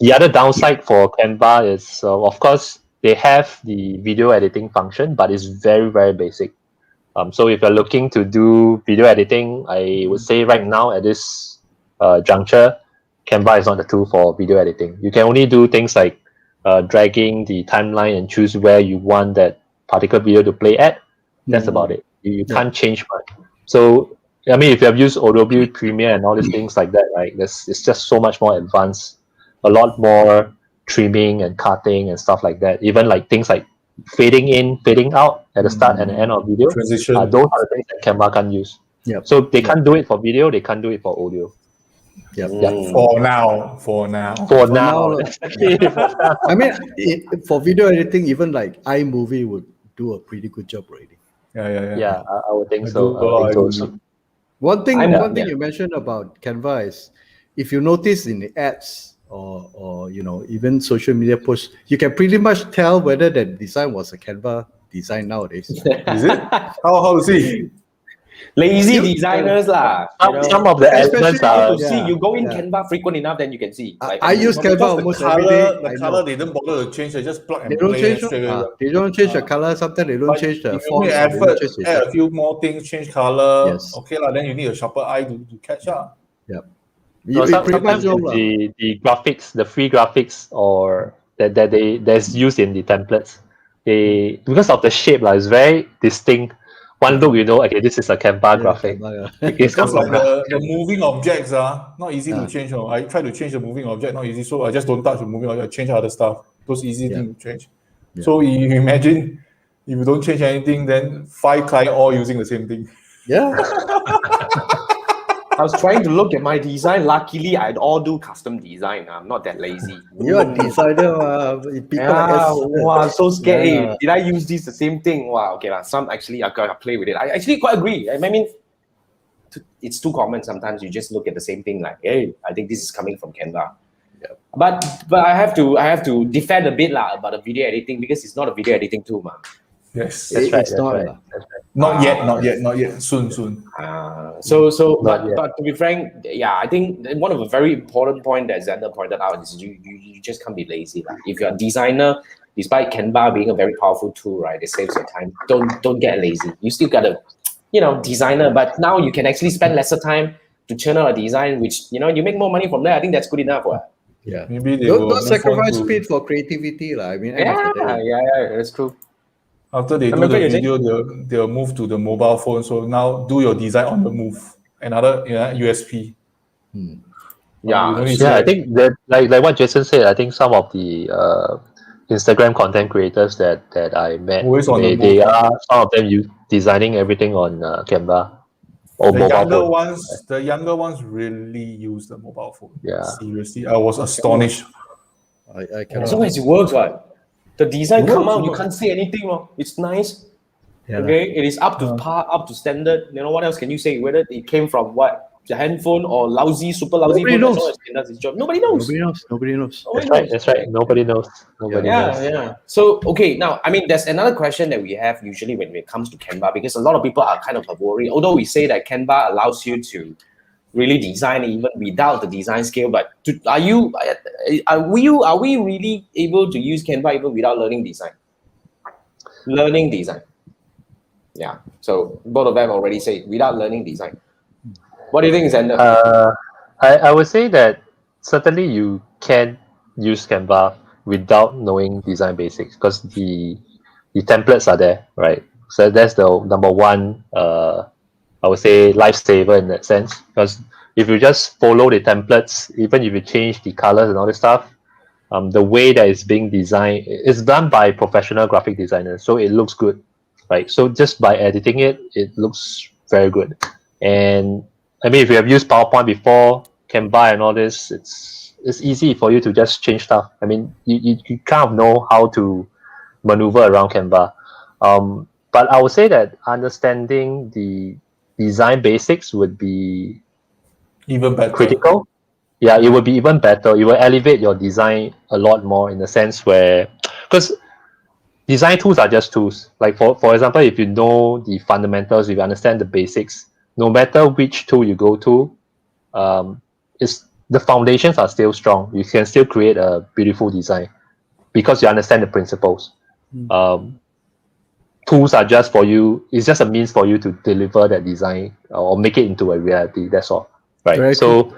The other downside for Canva is, of course, they have the video editing function, but it's very, very basic. So if you're looking to do video editing, I would say right now at this juncture, Canva is not the tool for video editing. You can only do things like dragging the timeline and choose where you want that particular video to play at. That's about it. You can't change much. So, I mean, if you have used Adobe Premiere and all these things like that, right, it's just so much more advanced. A lot more trimming and cutting and stuff like that. Even like things like fading in, fading out at the start and the end of video. Transition. Those are the things that Canva can't use. Yep. So they can't do it for video, they can't do it for audio. For now. For now. I mean, for video editing, even like iMovie would do a pretty good job already. Yeah, I would think so. One thing you mentioned about Canva is, if you notice in the ads or even social media posts, you can pretty much tell whether that design was a Canva design nowadays. Is it? How to see? Lazy You- designers lah. You know, Some of the Especially elements how are to see you go in yeah. Canva frequent enough, then you can see. I use Canva Because almost the every day. color, I the know. color they don't bother to change. They just plug and They don't play change. straight away. They don't change the color. Sometimes they don't But change the if you make fonts. They don't effort, change the add a effect. few more things, change color. Yes. Okay lah. Then you need a sharper eye to catch up. Yeah. no, It pretty much sometimes know it's lah. the graphics, the free graphics, or that's used in the templates. They because of the shape, like, it's very distinct. One look, you know, okay, this is a Canva graphic. Canva, It's Because like Canva. the moving objects are not easy to Yeah. change. Oh. I try to change the moving object, not easy. So I just don't touch the moving object. I change other stuff. Those easy Yeah. things to change. Yeah. So you imagine if you don't change anything, then 5 clients all using the same thing. Yeah. I was trying to look at my design. Luckily, I'd all do custom design. I'm not that lazy. You're a designer. People like Yeah, us. wow, so scared. Hey, Yeah. did I use this the same thing? Wow, okay, some actually I gotta play with it. I actually quite agree. I mean, it's too common sometimes. You just look at the same thing like, hey, I think this is coming from Canva. Yeah. But I have to defend a bit lah about the video editing because it's not a video editing tool, man. Yes. That's right. It's That's not. right. lah. That's right. Not yet. Soon. But yet. to be frank, yeah, I think one of the very important point that Zander pointed out is you just can't be lazy. Like, if you're a designer, despite Canva being a very powerful tool, right, it saves your time. Don't get lazy. You still gotta, designer, but now you can actually spend lesser time to churn out a design, which you make more money from there. I think that's good enough. Right? Yeah. Maybe they Don't will move sacrifice on to- speed for creativity. I mean, end of the day. Yeah, that's true. After they I'm do the afraid you're video, they'll move to the mobile phone. So now do your design on the move. Another USP. You don't need to Yeah, I have- think that like what Jason said, I think some of the Instagram content creators that I met, Always on the they move. are some of them designing everything on Canva or the mobile phone. younger ones really use the mobile phone. Yeah. Seriously, I was astonished. I As cannot. long as it works, right? The design It come works, out, it you works. can't say anything wrong. It's nice. Yeah, Okay, it is up to par, up to standard. What else can you say? Whether it came from the handphone or super lousy Nobody phone, as knows. long as it does its job. Nobody knows. Nobody knows. That's right. Nobody knows. Nobody knows. Yeah. So, okay, now, I mean, there's another question that we have usually when it comes to Canva, because a lot of people are kind of worried, although we say that Canva allows you to really design even without the design skill, but are we really able to use Canva even without learning design? Yeah, so both of them already say without learning design. What do you think, Zander? I would say that certainly you can use Canva without knowing design basics because the templates are there, right? So that's the number one, I would say, lifesaver in that sense. Because if you just follow the templates, even if you change the colors and all this stuff, the way that it's being designed is done by professional graphic designers, so it looks good, right? So just by editing it, it looks very good. And I mean, if you have used PowerPoint before, Canva and all this, it's easy for you to just change stuff. I mean, you kind of know how to maneuver around Canva. But I would say that understanding the design basics would be Even better. critical. Yeah, it would be even better. It will elevate your design a lot more in the sense where, because design tools are just tools. Like for example, if you know the fundamentals, if you understand the basics, no matter which tool you go to, the foundations are still strong. You can still create a beautiful design because you understand the principles. Tools are just for you. It's just a means for you to deliver that design or make it into a reality. That's all, right? Very So,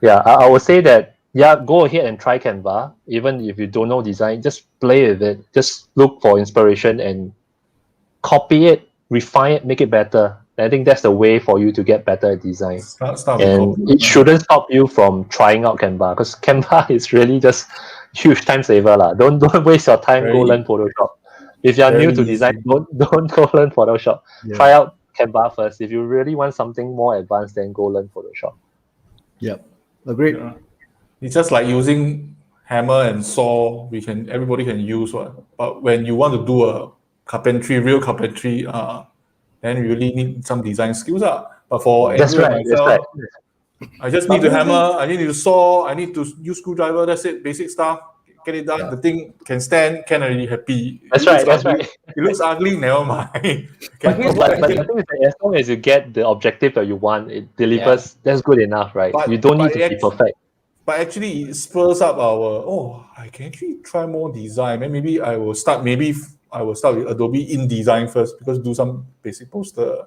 yeah, I would say that go ahead and try Canva. Even if you don't know design, just play with it. Just look for inspiration and copy it, refine it, make it better. I think that's the way for you to get better at design. Start with And copy. it shouldn't stop you from trying out Canva because Canva is really just huge time saver lah. Don't waste your time. Go Very- learn Photoshop. If you're new very to design, easy. don't go learn Photoshop. Yeah. Try out Canva first. If you really want something more advanced, then go learn Photoshop. Yep. Agreed. Yeah. It's just like using hammer and saw. Everybody can use one. But when you want to do a real carpentry, then you really need some design skills. But for That's Andrew and right. That's myself, right. I just need to hammer, I need to saw, I need to use screwdriver, that's it, basic stuff. get it done. Yeah. The thing can stand, can already happy. That's It looks right, that's ugly. right. It looks ugly, never mind. But here's what I But the think. thing is that as long as you get the objective that you want, it delivers. That's good enough, right? But- you don't but need to be it- perfect. But actually, it spurs up I can actually try more design. And maybe I will start. I will start with Adobe InDesign first, because do some basic poster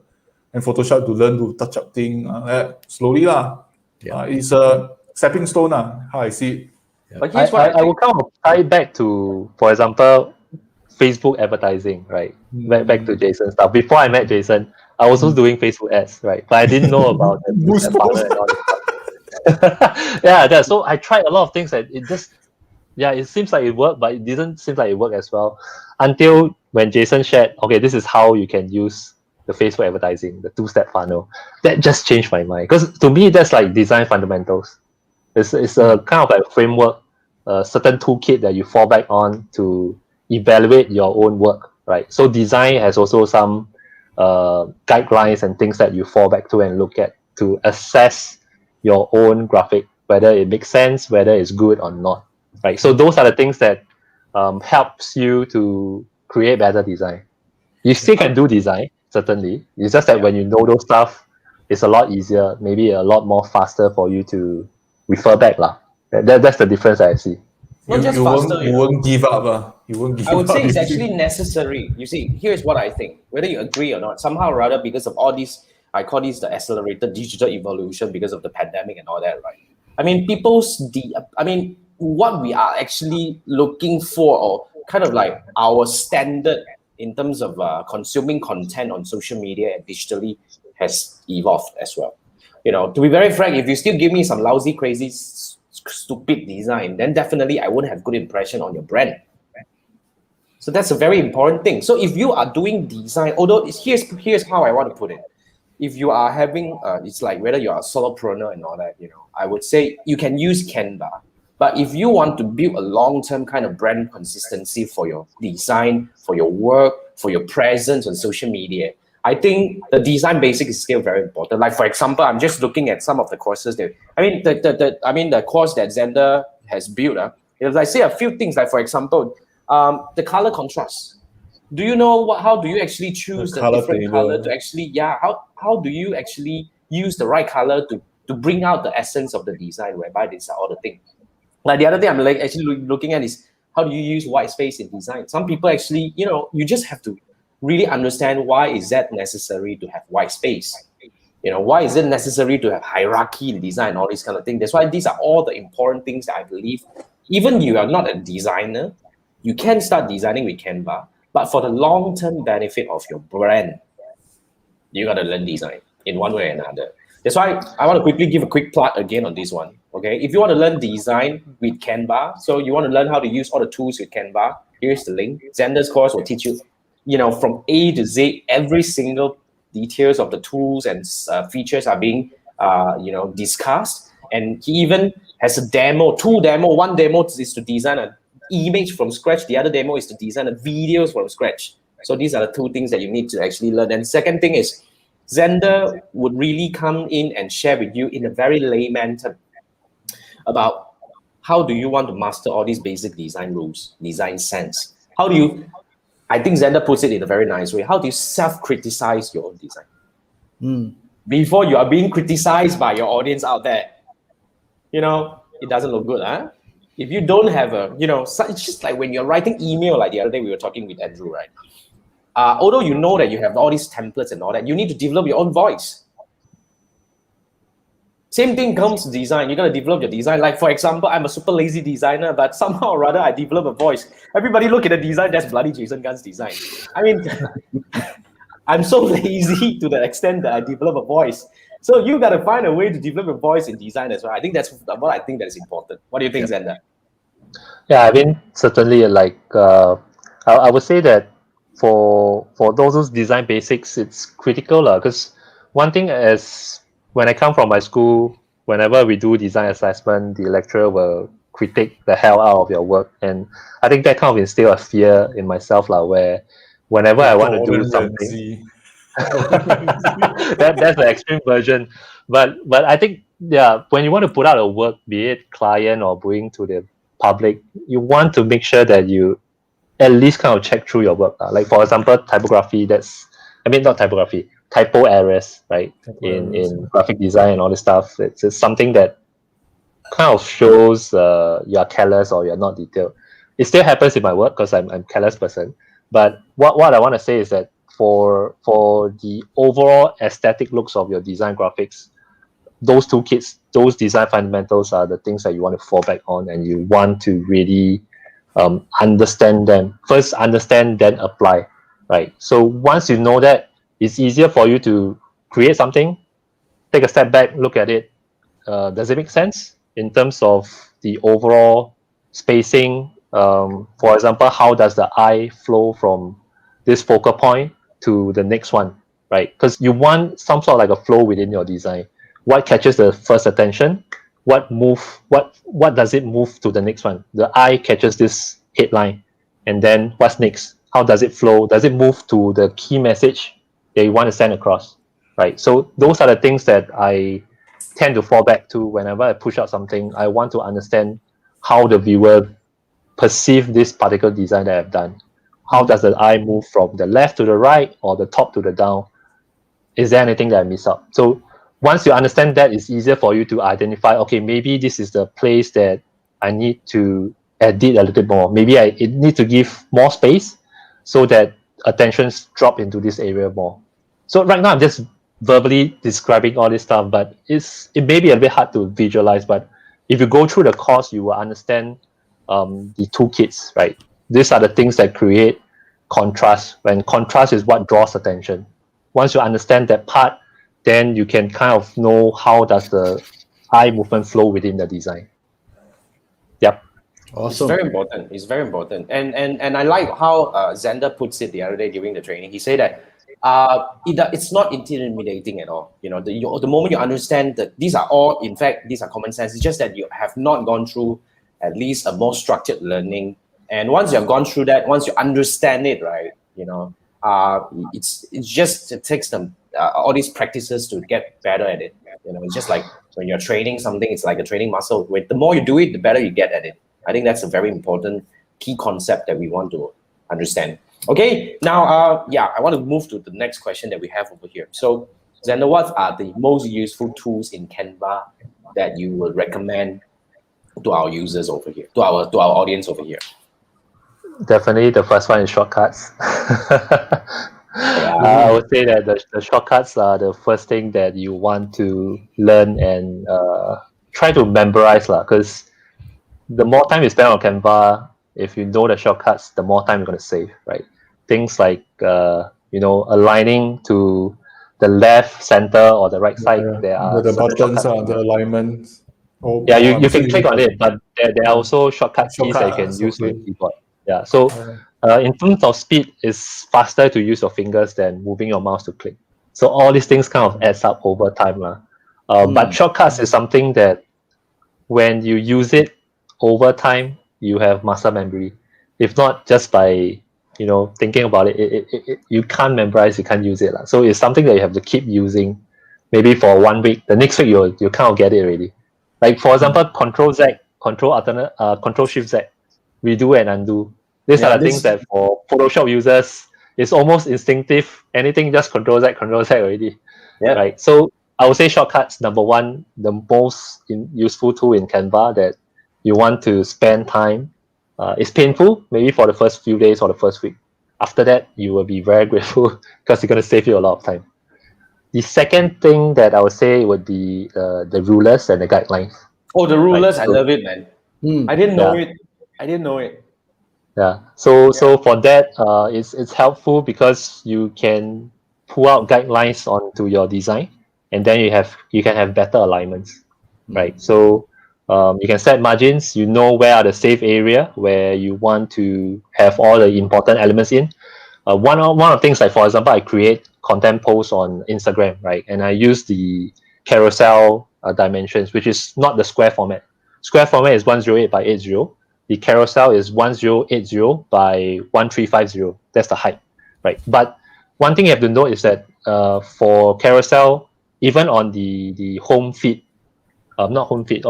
and Photoshop to learn to touch up thing. Slowly lah. Yeah. It's a stepping stone how I see it. But here's what I I will think. kind of tie it back to, for example, Facebook advertising, right? Back to Jason's stuff. Before I met Jason, I was also doing Facebook ads, right? But I didn't know about the Boost Boost post. Banner and all that stuff. So I tried a lot of things that it seems like it worked, but it didn't seem like it worked as well until when Jason shared, okay, this is how you can use the Facebook advertising, the two-step funnel. That just changed my mind, because to me that's like design fundamentals. It's a kind of like framework, a certain toolkit that you fall back on to evaluate your own work, right? So design has also some guidelines and things that you fall back to and look at to assess your own graphic, whether it makes sense, whether it's good or not, right? So those are the things that helps you to create better design. You still can do design, certainly. It's just that when you know those stuff, it's a lot easier, maybe a lot more faster for you to refer back lah. That's the difference I see. Not just you faster, you won't give up. You won't give up. I would say it's you actually see. necessary. You see, here's what I think. Whether you agree or not, somehow or other, because of all these, I call these the accelerated digital evolution because of the pandemic and all that, right? I mean, what we are actually looking for, or kind of like our standard in terms of consuming content on social media and digitally, has evolved as well. To be very frank, if you still give me some lousy, crazy, stupid design, then definitely I wouldn't have good impression on your brand. So that's a very important thing. So if you are doing design, although here's how I want to put it. If you are having, it's like whether you're a solopreneur and all that, I would say you can use Canva. But if you want to build a long-term kind of brand consistency for your design, for your work, for your presence on social media, I think the design basic is still very important. Like, for example, I'm just looking at some of the courses there. The course that Zander has built. If I say a few things, like for example, the color contrast. Do you know how do you actually choose the color different table. color to actually how do you actually use the right color to bring out the essence of the design, whereby these are all the things. Like the other thing I'm like actually looking at is how do you use white space in design? Some people actually, you just have to really understand why is that necessary to have white space. Why is it necessary to have hierarchy in design, all these kind of things. That's why these are all the important things that I believe. Even you are not a designer, you can start designing with Canva, but for the long-term benefit of your brand, you got to learn design in one way or another. That's why I want to quickly give a quick plug again on this one. Okay, if you want to learn design with Canva, so you want to learn how to use all the tools with Canva, here's the link. Zander's course will teach you, from A to Z, every single details of the tools and features are being, discussed. And he even has a demo, two demo. One demo is to design an image from scratch. The other demo is to design a videos from scratch. So these are the two things that you need to actually learn. And second thing is, Zander would really come in and share with you in a very layman term about how do you want to master all these basic design rules, design sense. I think Zander puts it in a very nice way. How do you self-criticize your own design? Before you are being criticized by your audience out there, it doesn't look good, huh? If you don't have it's just like when you're writing email, like the other day we were talking with Andrew, right? Although you know that you have all these templates and all that, you need to develop your own voice. Same thing comes to design. You got to develop your design. Like, for example, I'm a super lazy designer, but somehow or other, I develop a voice. Everybody look at the design, that's bloody Jason Gunn's design. I mean, I'm so lazy to the extent that I develop a voice. So you got to find a way to develop a voice in design as well. I think that's what I think that is important. What do you think, Zander? Yeah, I mean, certainly, like, I would say that for those design basics, it's critical, because one thing is, when I come from my school, whenever we do design assessment, the lecturer will critique the hell out of your work. And I think that kind of instill a fear in myself, where whenever I want to do something, that's the extreme version. But I think, when you want to put out a work, be it client or bring to the public, you want to make sure that you at least kind of check through your work. Like for example, typography, not typography, typo errors, right? In graphic design and all this stuff. It's something that kind of shows you are careless or you're not detailed. It still happens in my work because I'm a careless person. But what I want to say is that for the overall aesthetic looks of your design graphics, those two kits, those design fundamentals are the things that you want to fall back on, and you want to really understand them. First understand, then apply, right? So once you know that, it's easier for you to create something, take a step back, look at it. Does it make sense in terms of the overall spacing? For example, how does the eye flow from this focal point to the next one, right? Because you want some sort of like a flow within your design. What catches the first attention? What does it move to the next one? The eye catches this headline, and then what's next? How does it flow? Does it move to the key message that you want to send across, right? So those are the things that I tend to fall back to whenever I push out something. I want to understand how the viewer perceive this particular design that I've done. How does the eye move from the left to the right or the top to the down? Is there anything that I miss out? So once you understand that, it's easier for you to identify, okay, maybe this is the place that I need to edit a little bit more. Maybe it need to give more space so that attentions drop into this area more. So right now I'm just verbally describing all this stuff, but it may be a bit hard to visualize. But if you go through the course, you will understand the toolkits, right? These are the things that create contrast. When contrast is what draws attention. Once you understand that part, then you can kind of know how does the eye movement flow within the design. Yep. Awesome. It's very important. It's very important. And I like how Zander puts it the other day during the training. He said that it's not intimidating at all. You know, the moment you understand that these are common sense. It's just that you have not gone through at least a more structured learning. And once you have gone through that, once you understand it, right, you know, it takes them all these practices to get better at it. You know, it's just like when you're training something, it's like a training muscle. The more you do it, the better you get at it. I think that's a very important key concept that we want to understand. Okay, now, I want to move to the next question that we have over here. So, Zander, what are the most useful tools in Canva that you would recommend to our users over here, to our audience over here? Definitely, the first one is shortcuts. I would say that the shortcuts are the first thing that you want to learn and try to memorize, because the more time you spend on Canva, if you know the shortcuts, the more time you're going to save, right? Things like aligning to the left, center, or the right side. There are the buttons, the alignments. You can click on it, but there are also shortcut keys that you can use on the keyboard. Yeah, so in terms of speed, it's faster to use your fingers than moving your mouse to click. So all these things kind of adds up over time. But shortcuts is something that when you use it over time, you have muscle memory. If not, just by thinking about it, you can't memorize, you can't use it. So it's something that you have to keep using, maybe for 1 week. The next week you kind of get it already. Like for example, Control Z, Control Shift Z, redo and undo. These are the things that for Photoshop users, it's almost instinctive. Anything just Control Z already. Yeah. Right. So I would say shortcuts, number one, the most useful tool in Canva that you want to spend time. It's painful, maybe for the first few days or the first week. After that, you will be very grateful because it's going to save you a lot of time. The second thing that I would say would be the rulers and the guidelines. Oh, the rulers! Right? I love it, man. I didn't know it. Yeah. So for that, it's helpful because you can pull out guidelines onto your design, and then you can have better alignments, right? So you can set margins. You know where are the safe area where you want to have all the important elements in. One of the things, like for example, I create content posts on Instagram, right? And I use the carousel dimensions, which is not the square format. Square format is 108 by 80. The carousel is 1080 by 1350. That's the height, right? But one thing you have to note is that for carousel, even on the home feed, not home feed,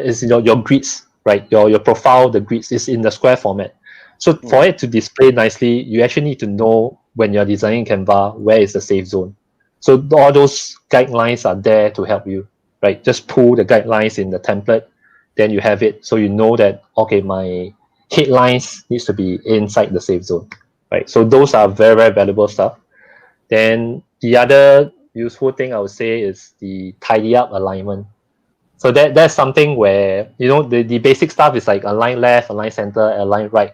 is your grids, right? Your profile, the grids is in the square format. So for it to display nicely, you actually need to know when you're designing Canva, where is the safe zone. So all those guidelines are there to help you, right? Just pull the guidelines in the template, then you have it. So you know that, okay, my headlines needs to be inside the safe zone, right? So those are very, very valuable stuff. Then the other useful thing I would say is the tidy up alignment. So that's something where, the basic stuff is like align left, align center, align right.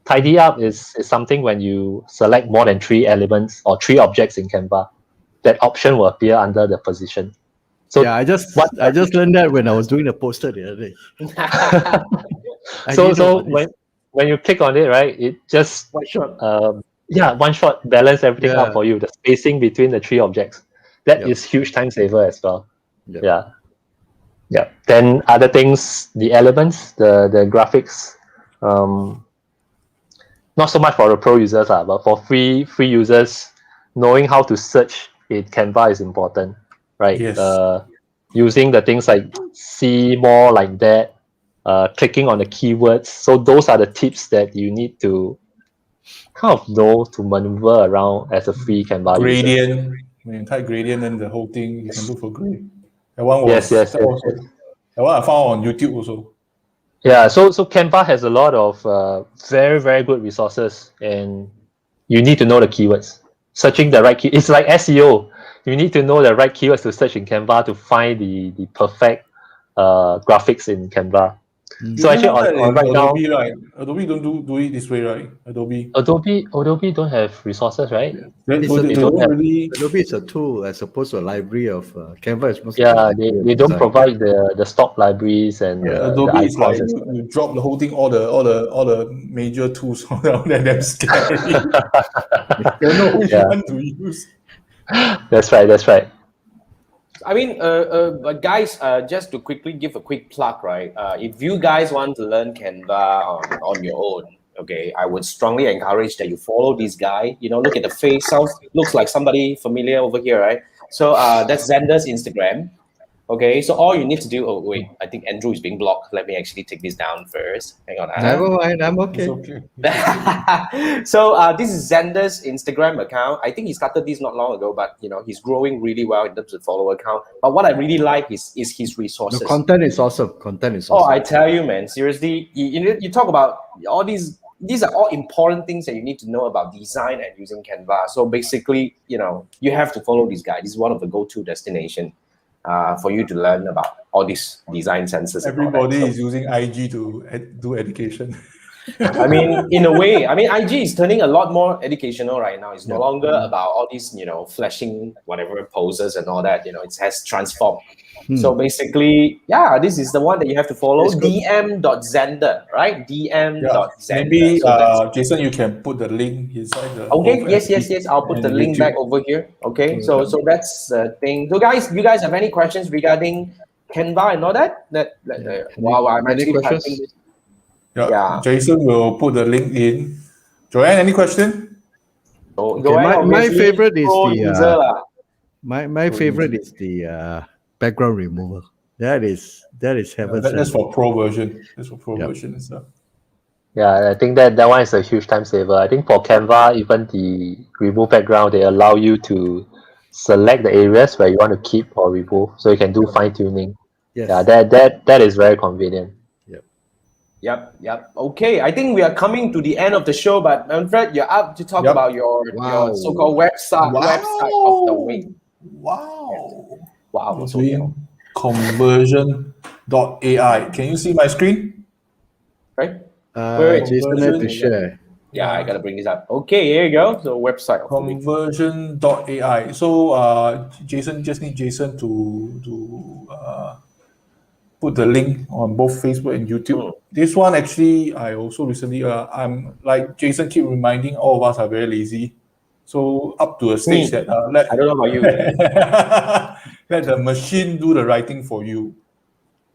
Tidy up is something when you select more than 3 elements or 3 objects in Canva, that option will appear under the position. So yeah, I just learned that when I was doing the poster the other day. I didn't know so about this. when you click on it, right, it just One shot. one shot balance everything out Yeah. for you. The spacing between the 3 objects, that is huge time saver as well. Yep. Yeah. Then other things, the elements, the graphics, not so much for the pro users, but for free users, knowing how to search in Canva is important, right? Yes. Using the things like see more, like that, clicking on the keywords. So those are the tips that you need to kind of know to maneuver around as a free Canva user. Gradient. When you type gradient, then the whole thing, you can look for gradient. That one Yes. that one I found on YouTube also. Yeah, so Canva has a lot of very, very good resources, and you need to know the keywords. Searching the right key, it's like SEO. You need to know the right keywords to search in Canva to find the perfect graphics in Canva. So You actually, have that on in right now, Adobe, right? Adobe don't do it this way, right? Adobe. Adobe don't have resources, right? They They don't don't have. really. Adobe is a tool as opposed to a library of Canva is most of Yeah, a library of they don't design. provide the stock libraries and the Adobe is like icons. you drop the whole thing, all the major tools around there. They're scary. Don't know which Yeah. one to use. That's right. I mean, but guys, just to quickly give a quick plug, right? If you guys want to learn Canva on your own, okay, I would strongly encourage that you follow this guy. Look at the face, looks like somebody familiar over here, right? So that's Zander's Instagram. Okay, so all you need to do. Oh wait, I think Andrew is being blocked. Let me actually take this down first. Hang on. Never mind, I'm It's okay. So this is Zander's Instagram account. I think he started this not long ago, but he's growing really well in terms of follower count. But what I really like is his resources. The content is awesome. Content is Oh, awesome. I tell you, man, seriously, you talk about all these are all important things that you need to know about design and using Canva. So basically, you have to follow this guy. This is one of the go-to destination for you to learn about all these design senses. Everybody is using IG to do education. I mean, in a way, IG is turning a lot more educational right now. It's no longer about all these, flashing whatever poses and all that. It has transformed. So basically, this is the one that you have to follow. dm.zander, right? dm.zander. Maybe So Jason, you can put the link inside the. okay, yes. I'll put the link back over here. Okay, so that's the thing. So guys, you guys have any questions regarding Canva and all that? Wow, I'm actually questions? typing this. Yeah. Jason will put the link in. Joanne, any question? So my favorite is the my favorite is the background removal. That is heaven sent. That's for pro version. That's for pro version and stuff. Yeah, I think that one is a huge time saver. I think for Canva, even the remove background, they allow you to select the areas where you want to keep or remove, so you can do fine tuning. Yes. Yeah, that is very convenient. Yep. Okay, I think we are coming to the end of the show, but Manfred, you're up to talk about your so-called website of the week. Wow. So conversion.ai. Can you see my screen? Right? Jason had to share. Yeah, I gotta bring this up. Okay, here you go. So website of the week. Conversion.ai. So Jason to put the link on both Facebook and YouTube. This one actually, I also recently, I'm like Jason keep reminding all of us are very lazy. So up to a stage that I don't know about you. let the machine do the writing for you.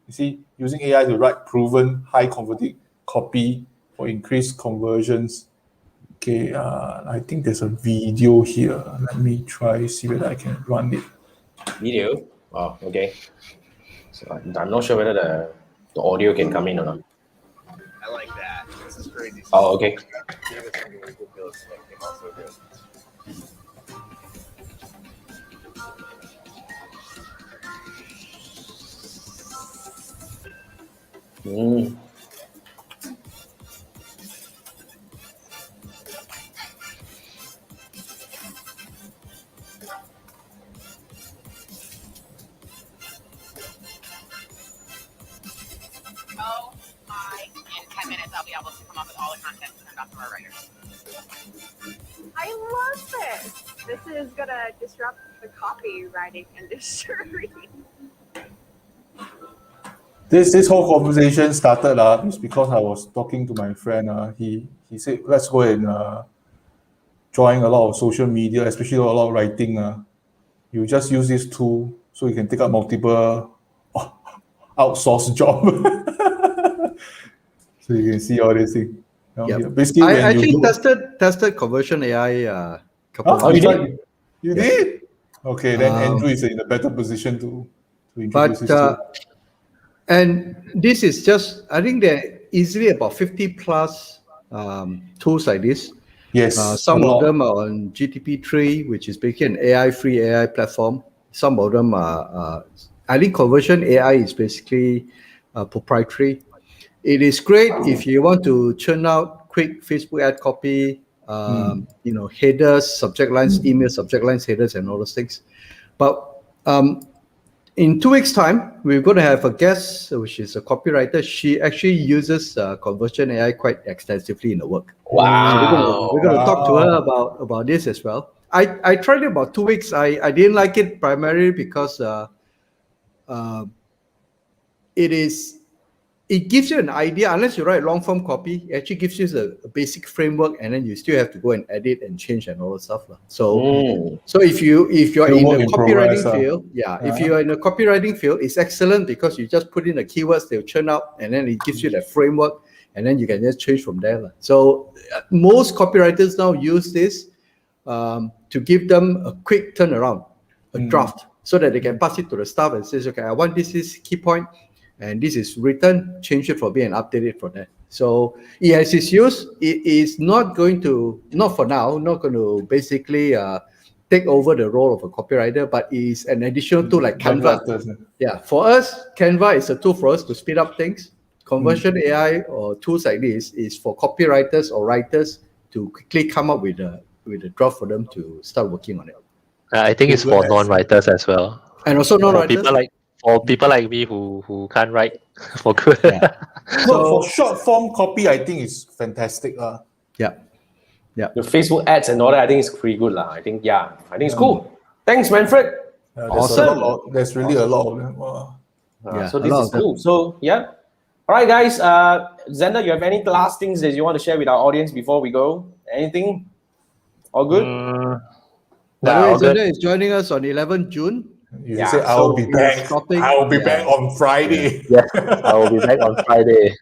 You see, using AI to write proven high converting copy for increased conversions. Okay, I think there's a video here. Let me try see whether I can run it. Video. Oh, okay. So I'm not sure whether the audio can come in or not. I like that. This is crazy. Oh, okay. Gave us something ridiculous and it came out so good. Mm. Oh my, in 10 minutes I'll be able to come up with all the content turned off from our writers. I love this. This is gonna disrupt the copywriting industry. This whole conversation started is because I was talking to my friend. He said let's go and join a lot of social media, especially a lot of writing. You just use this tool so you can take up multiple outsourced job. So you can see all these things. Yeah. Basically, I when actually you tested conversion AI couple of oh, months you ago. did? You did? Okay, then Andrew is in a better position to introduce his tool. And this is just, I think there are easily about 50 plus tools like this. Yes, Some a of lot. them are on GTP3, which is basically an AI-free AI platform. Some of them are, I think conversion AI is basically proprietary. It is great if you want to churn out quick Facebook ad copy, headers, subject lines, email subject lines, headers, and all those things. But in 2 weeks' time, we're going to have a guest, which is a copywriter. She actually uses conversion AI quite extensively in the work. Wow. We're going to talk to her about this as well. I tried it about 2 weeks. I didn't like it primarily because it gives you an idea. Unless you write long form copy, it actually gives you a basic framework, and then you still have to go and edit and change and all that stuff. So if you're in work the in copywriting progress, field, if you're in the copywriting field, it's excellent because you just put in the keywords, they'll churn out, and then it gives you that framework, and then you can just change from there. So most copywriters now use this to give them a quick turnaround, a draft, so that they can pass it to the staff and says, okay, I want this key point, and this is written, change it for me and update it for that. So it has its use. It is not going to, not for now, not going to basically take over the role of a copywriter, but is an additional tool like Canva. Yeah, for us, Canva is a tool for us to speed up things. Conversion AI or tools like this is for copywriters or writers to quickly come up with a draft for them to start working on it. I think it's for non-writers as well. And also non-writers. For people like me who can't write for good. Yeah. So for short form copy, I think it's fantastic. Yeah. The Facebook ads and all that, I think it's pretty good. I think it's cool. Thanks, Manfred. Awesome. There's really a lot of them. Wow. So this is cool. So yeah. All right, guys. Zander, you have any last things that you want to share with our audience before we go? Anything? All good? By the way, Zander is joining us on 11th June. You say I will be back. I will be back on Friday. Yeah, I will be back on Friday.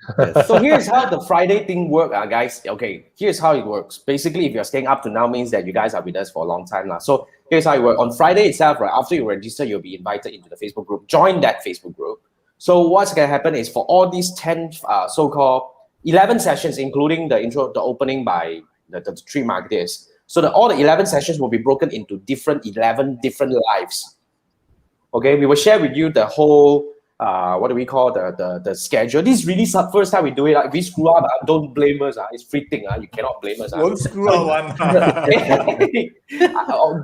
So here's how the Friday thing works, guys. Okay, here's how it works. Basically, if you're staying up to now, means that you guys are with us for a long time now. So here's how it works. On Friday itself, right after you register, you'll be invited into the Facebook group. Join that Facebook group. So what's going to happen is for all these 10 so-called 11 sessions, including the opening by the 3 marketers. So all the 11 sessions will be broken into 11 different lives. Okay, we will share with you the whole, what do we call the schedule. This is really first time we do it. If we screw up, don't blame us. It's free thing. You cannot blame us. Don't screw up one.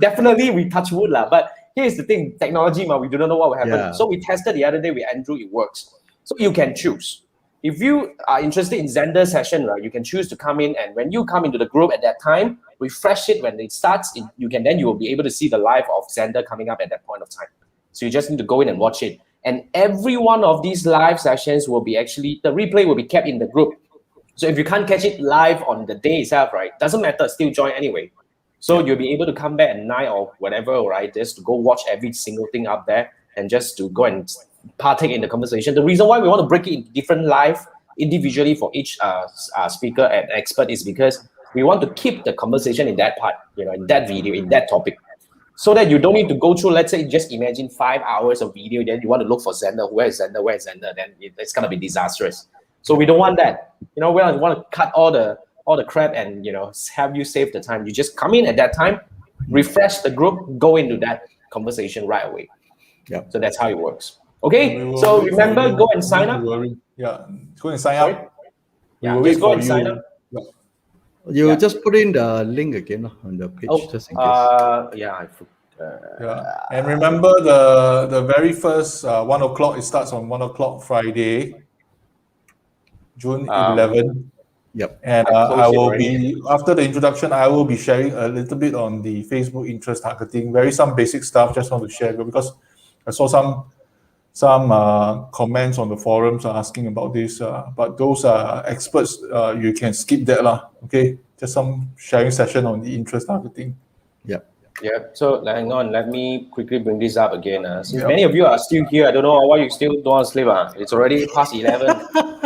Definitely, we touch wood. But here's the thing, technology, we do not know what will happen. Yeah. So we tested the other day with Andrew, it works. So you can choose. If you are interested in Zander's session, right, you can choose to come in, and when you come into the group at that time, refresh it when it starts, you will be able to see the live of Zander coming up at that point of time. So you just need to go in and watch it. And every one of these live sessions will be the replay will be kept in the group. So if you can't catch it live on the day itself, right, doesn't matter, still join anyway. So you'll be able to come back at 9 or whatever, right, just to go watch every single thing up there and just to go and partake in the conversation. The reason why we want to break it into different live individually for each speaker and expert is because we want to keep the conversation in that part, in that video, in that topic. so that you don't need to go through, let's say, just imagine 5 hours of video, then you want to look for Zander, where is Zander, then it's going to be disastrous. So we don't want that. We want to cut all the crap and, have you save the time. You just come in at that time, refresh the group, go into that conversation right away. Yeah. So that's how it works. Okay, so remember, go and sign up. Yeah, go and sign up. Yeah, just go and sign up. You just put in the link again on the page, just in case. Yeah, Yeah, and remember the very first 1 o'clock. It starts on 1 o'clock Friday, June 11. Yep. And I closed I it will already. be, after the introduction, I will be sharing a little bit on the Facebook interest targeting. Some basic stuff. Just want to share because I saw some comments on the forums asking about this. But those are experts. You can skip that lah. Okay, just some sharing session on the interest targeting. Yep. Yeah, so hang on, let me quickly bring this up again. Since Yeah. many of you are still here, I don't know why you still don't want to sleep. It's already past 11.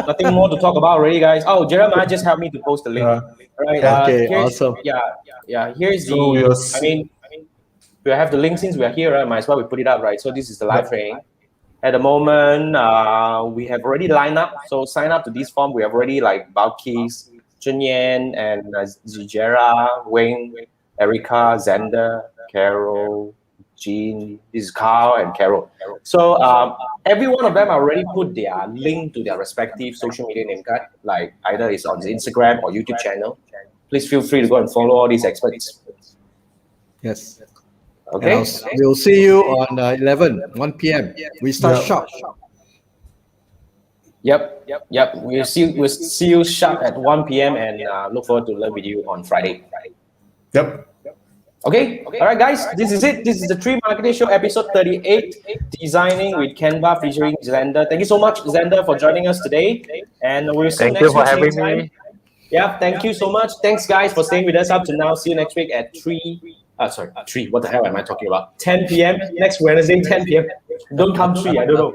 Nothing more to talk about already, guys. Oh, Jeremiah just helped me to post the link. Yeah. All right. Okay, here's- awesome. Yeah, here's So we the, are I mean, we have the link since we are here, right? Might as well we put it up, right? So this is the live training. At the moment, we have already lined up. So sign up to this form. We have already like Balkis, Junyan, and Zijera, Wayne, Erica, Zander, Carol, Jean. This is Carl and Carol. So every one of them already put their link to their respective social media name card, like either it's on the Instagram or YouTube channel. Please feel free to go and follow all these experts. Yes. Okay. And we'll see you on 1 p.m. We start sharp. Yep. We'll see you sharp at 1 p.m. and look forward to learn with you on Friday. Yep. Okay. All right, guys. This is it. This is the 3 Marketeers Show, episode 38, Designing with Canva featuring Zander. Thank you so much, Zander, for joining us today. And we'll see you Thank next you for week, same having time. me. Yeah, thank you so much. Thanks, guys, for staying with us up to now. See you next week at 3. 3. What the hell am I talking about? 10 p.m. next Wednesday, 10 p.m. Don't come 3. I don't know.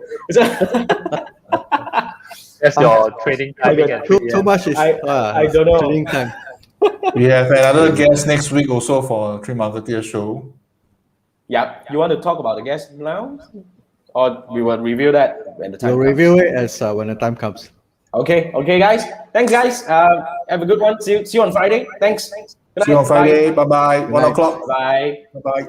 That's your trading timing at 3 Too p.m. much is I don't know. training time. We have another guest next week also for 3 Marketeers Show. Yeah. You want to talk about the guest now? Or we will review that when the time We'll comes? review it as when the time comes. Okay, guys. Thanks, guys. Have a good one. See you on Friday. Thanks. Good See you on night. Friday. Bye bye. 1 night. o'clock. Bye. Bye bye.